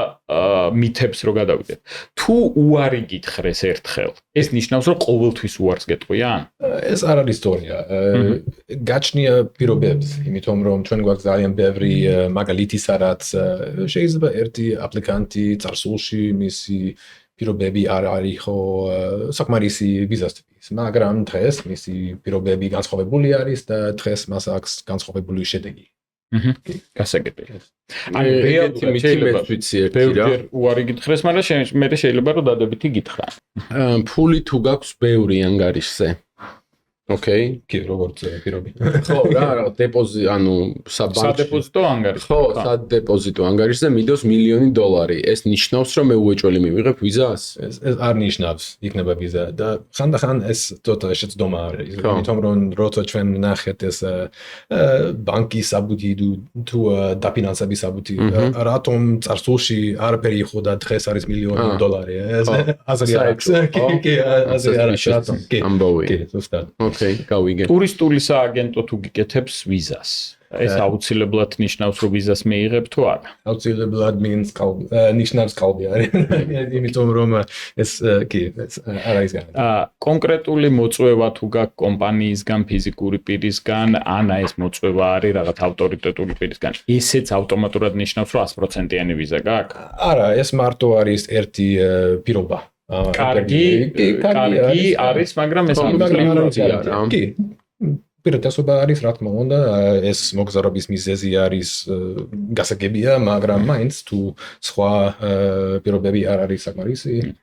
მითებს რო გადავიდეთ. თუ უარი გითხრეს ერთხელ, ეს ნიშნავს, რომ ყოველთვის უარს გეტყვიან? ეს არ არის ისტორია. გაჩნია პირობებს, იმიტომ რომ ჩვენ გვაქვს ძალიან ბევრი მაგალითი, სადაც შეიძლება ერთი აპლიკანტი წარსულში მისი პირობები არ არის ხო საკმარისი ვიზასთვის, მაგრამ დღეს მისი პირობები განსხვავებული არის და დღეს მას აქვს განსხვავებული შედეგი. გასაგებია. ანუ რეალურად შეიძლება ვიცი ერთი რა. უარი გითხრეს, მაგრამ მე შეიძლება რომ დადებითი გითხრა. ფული თუ გაქვს ბევრი ანგარიშზე. ოკეი, კი, როგორც პირობი. ხო, რა, დეპოზიტი, ანუ სადეპოზიტო ანგარიში. ხო, სადეპოზიტო ანგარიშზე მიდოს $1,000,000. ეს ნიშნავს, რომ მე უეჭველი მივიღებ ვიზას? ეს არ ნიშნავს, იქნება ვიზა და ხანდახან ეს ცოტა შეცდომა არის. იმიტომ რომ როცა ჩვენ ნახეთ ეს ბანკის საბუთი თუ დაფინანსების საბუთი, რატომ წარსულში არაფერი იყო და დღეს არის $1,000,000. ეს აზრი აქვს. კი, აზრი არის. კი, ამბავი. კი, ზუსტად. ოკეი, გავიგე. ტურისტული სააგენტო თუ გიკეთებს ვიზას, ეს აუცილებლად ნიშნავს, რომ ვიზას მიიღებ თუ არა? აუცილებლად ნიშნავს კალბი არის. იმიტომ რომ ეს კი, არ არის გან. კონკრეტული მოწვევა თუ გაქვს კომპანიისგან, ფიზიკური პირისგან, ან ეს მოწვევა არის რაღაც ავტორიტეტული პირისგან, ესეც ავტომატურად ნიშნავს, რომ 100%-იანი ვიზა გაქვს? არა, ეს მარტო არის ერთი პირობა. კარგი არის, მაგრამ ეს არის. კი. პირდასობა არის, რა თქმა უნდა, ეს მოგზაურობის მიზეზი არის გასაგებია, მაგრამ მაინც თუ სხვა პირობები არ არის საკმარისი.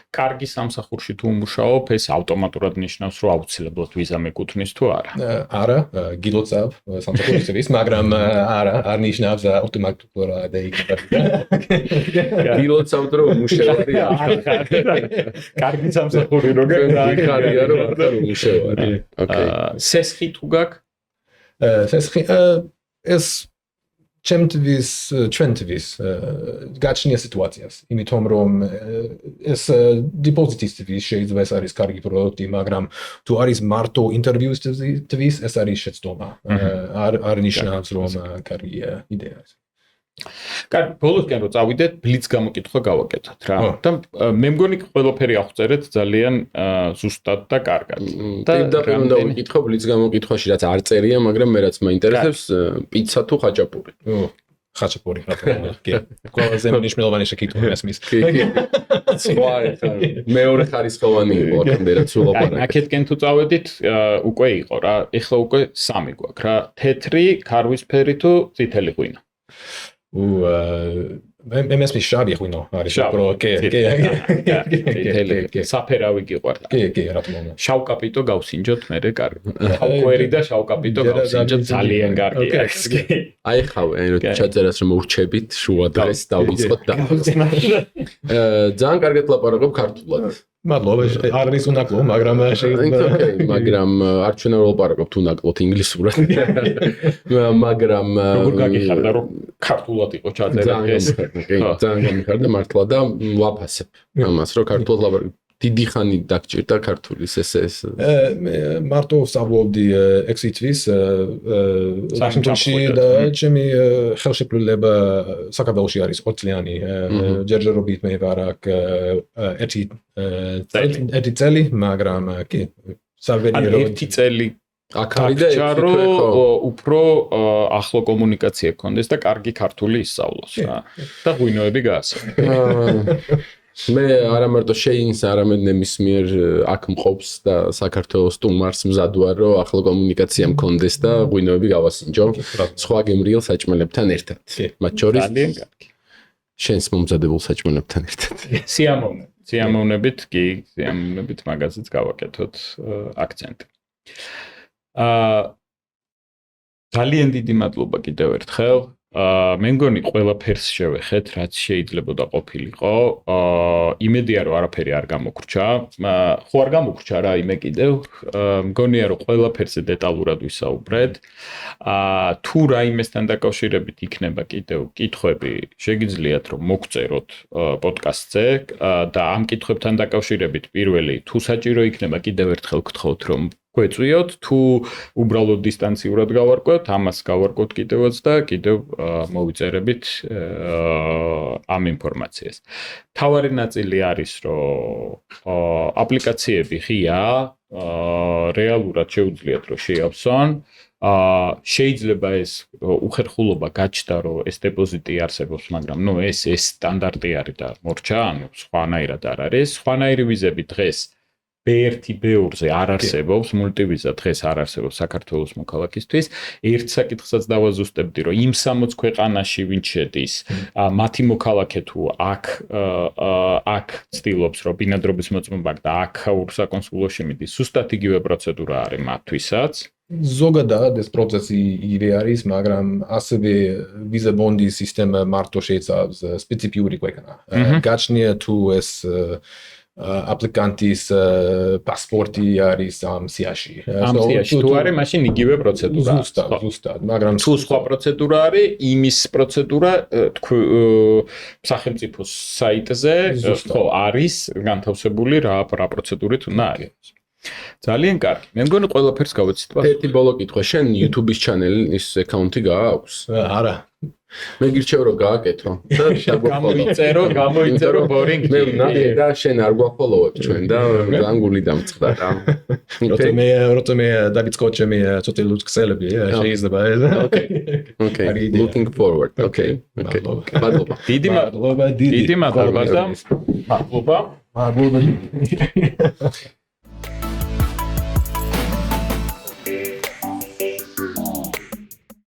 კარგი სამსახურში თუ მუშაობ, ეს ავტომატურად ნიშნავს, რომ აუცილებლად ვიზა მეკუთვნის თუ არა? არა, გილოცავ სამსახურისთვის, მაგრამ არ ნიშნავს ავტომატურად იქნება. გილოცავ რომ მუშევარი კარგი სამსახური როგორ ხარია რომ არ მუშევარი. ოკეი. სესხი თუ გაქვს? სესხი ეს ჩვენთვის გაჩნია სიტუაციას, იმიტომ რომ ეს დიპოზიტისთვის შეიძლება ეს არის კარგი პროდუქტი, მაგრამ თუ არის მარტო ინტერვიუსთვის ეს არის შეცდომა. არ ნიშნავს რომ კარგი იდეა. კარგი, ბოლოსკენ რო წავიდეთ, ბლიც გამოკითხვა გავაკეთოთ რა. და მე მგონი ყველაფერი აღწერეთ ძალიან ზუსტად და კარგად. და პირდაპირ უნდა ვიკითხო ბლიც გამოკითხვაში, რაც არ წერია, მაგრამ მე რაც მაინტერესებს, პიცა თუ ხაჭაპური. ხაჭაპური, რა თქმა უნდა. კი. ყველაზე მნიშვნელოვანი შეკითხვა ესმის. კი. სხვა ეხა მეორე ხარისხოვანი იყო აქამდე რაც ულაპარაკეთ. აქეთკენ თუ წავედით, უკვე იყო რა. ეხლა უკვე სამი გვაქვს რა. თეთრი, ქარვისფერი თუ წითელი ღვინო. მე მესმის შავი ღვინო არის პრო კი საფერავი გიყვარდა. კი, რა თქმა უნდა. შავკაპიტო გავსინჯოთ მერე კარგი. ხავკვერი და შავკაპიტო გავსინჯოთ ძალიან კარგი. აი ხავე, აი რომ ჩაწერას რომ ურჩებით შუა დღეს დავიწყოთ და ძალიან კარგად ლაპარაკობ ქართულად. მადლობა, არ არის უნაკლო, მაგრამ შეიძლება მაგრამ არ ჩვენ ვლაპარაკობთ უნაკლოდ ინგლისურად. მაგრამ როგორ გაგიხარდა რომ ქართულად იყო ჩაწერა ეს? კი, ძალიან გამიხარდა მართლა და ვაფასებ ამას რომ ქართულად ლაპარაკობ. დიდი ხანი დაგჭირდა ქართულის ეს მე მარტო ვსწავლობდი 6 თვის Washington-ში და ჩემი ხელშეკრულება საქართველოში არის 20 წლიანი ჯერჯერობით მე ვარ აქ ერთი წელი მაგრამ კი სავენირო ერთი წელი აქ არის და ჩარო უფრო ახლო კომუნიკაცია გქონდეს და კარგი ქართული ისწავლოს რა და ღვინოები გაასწავლოს მე არა მარტო შეინს არამედ ნებისმიერ აქ მყოფს და საქართველოს სტუმარს მზად ვარ რომ ახლო კომუნიკაცია მქონდეს და ღვინოები გავასინჯო სხვა გემრიელ საჭმელებთან ერთად მათ შორის ძალიან კარგი შენს მომზადებულ საჭმელებთან ერთად სიამოვნებით მაგაზეც გავაკეთოთ აქცენტი ძალიან დიდი მადლობა კიდევ ერთხელ მე მგონი ყველაფერს შევეხეთ რაც შეიძლებოდა ყოფილიყო იმედია რომ არაფერი არ გამოგრჩა ხო არ გამოგრჩა რა იმე კიდევ მგონია რომ ყველაფერზე დეტალურად ვისაუბრეთ თუ რაიმესთან დაკავშირებით იქნება კიდევ კითხვები შეგიძლიათ რომ მოგწეროთ პოდკასტზე და ამ კითხვებთან დაკავშირებით პირველი თუ საჭირო იქნება კიდევ ერთხელ გთხოვთ რომ გვეწვიოთ თუ უბრალოდ დისტანციურად გავარკვევთ ამას გავარკვევთ კიდევაც და კიდევ მოვიწერებით ამ ინფორმაციას თავარი ნაწილი არის რომ აპლიკაციები ღია რეალურად შეუძლიათ რომ შეავსონ შეიძლება ეს უხერხულობა გაჩნდა რომ ეს დეპოზიტი არსებობს მაგრამ ნუ ეს სტანდარტი არის და მორჩა ანუ სხვანაირად არ არის სხვანაირი ვიზები დღეს B1-ზე არ არსებობს, მულტივიზა დღეს არ არსებობს საქართველოს მოქალაქისთვის. ერთ საკითხსაც დავაზუსტებდი, რომ იმ 60 ქვეყანაში ვინც შედის, მათი მოქალაქე თუ აქ ცდილობს, რომ ბინადრობის მოწმობა და აქაურ საკონსულოში მიდის, ზუსტად იგივე პროცედურა არის მათთვისაც. ზოგადად ეს პროცესი იგივე არის, მაგრამ ასევე ვიზა ბონდის სისტემა მარტო შეიცავს სპეციფიური ქვეყანა. გაჩნია თუ ეს აპლიკანტის პასპორტი არის ამ სიაში. ამ სიაში თუ არის, მაშინ იგივე პროცედურა. ზუსტად, მაგრამ თუ სხვა პროცედურა არის, იმის პროცედურა სახელმწიფოს საიტზე ხო არის განთავსებული რა პროცედურით უნდა არის. ძალიან კარგი. მე მგონი ყველაფერს გავეცით. ერთი ბოლო კითხვა, შენ YouTube-ის ჩანელის აკაუნტი გააქვს? არა. მე გირჩევ რომ გააკეთო და გამოიწერო ბორინგი მე ნახე და შენ არ გვაფოლოვებ ჩვენ და განგული დამწყდა რა როცა მე დავიწყო ჩემი ცოტა ლუქსელები შეიძლება okay looking forward okay მადლობა დიდი მადლობა და მადლობა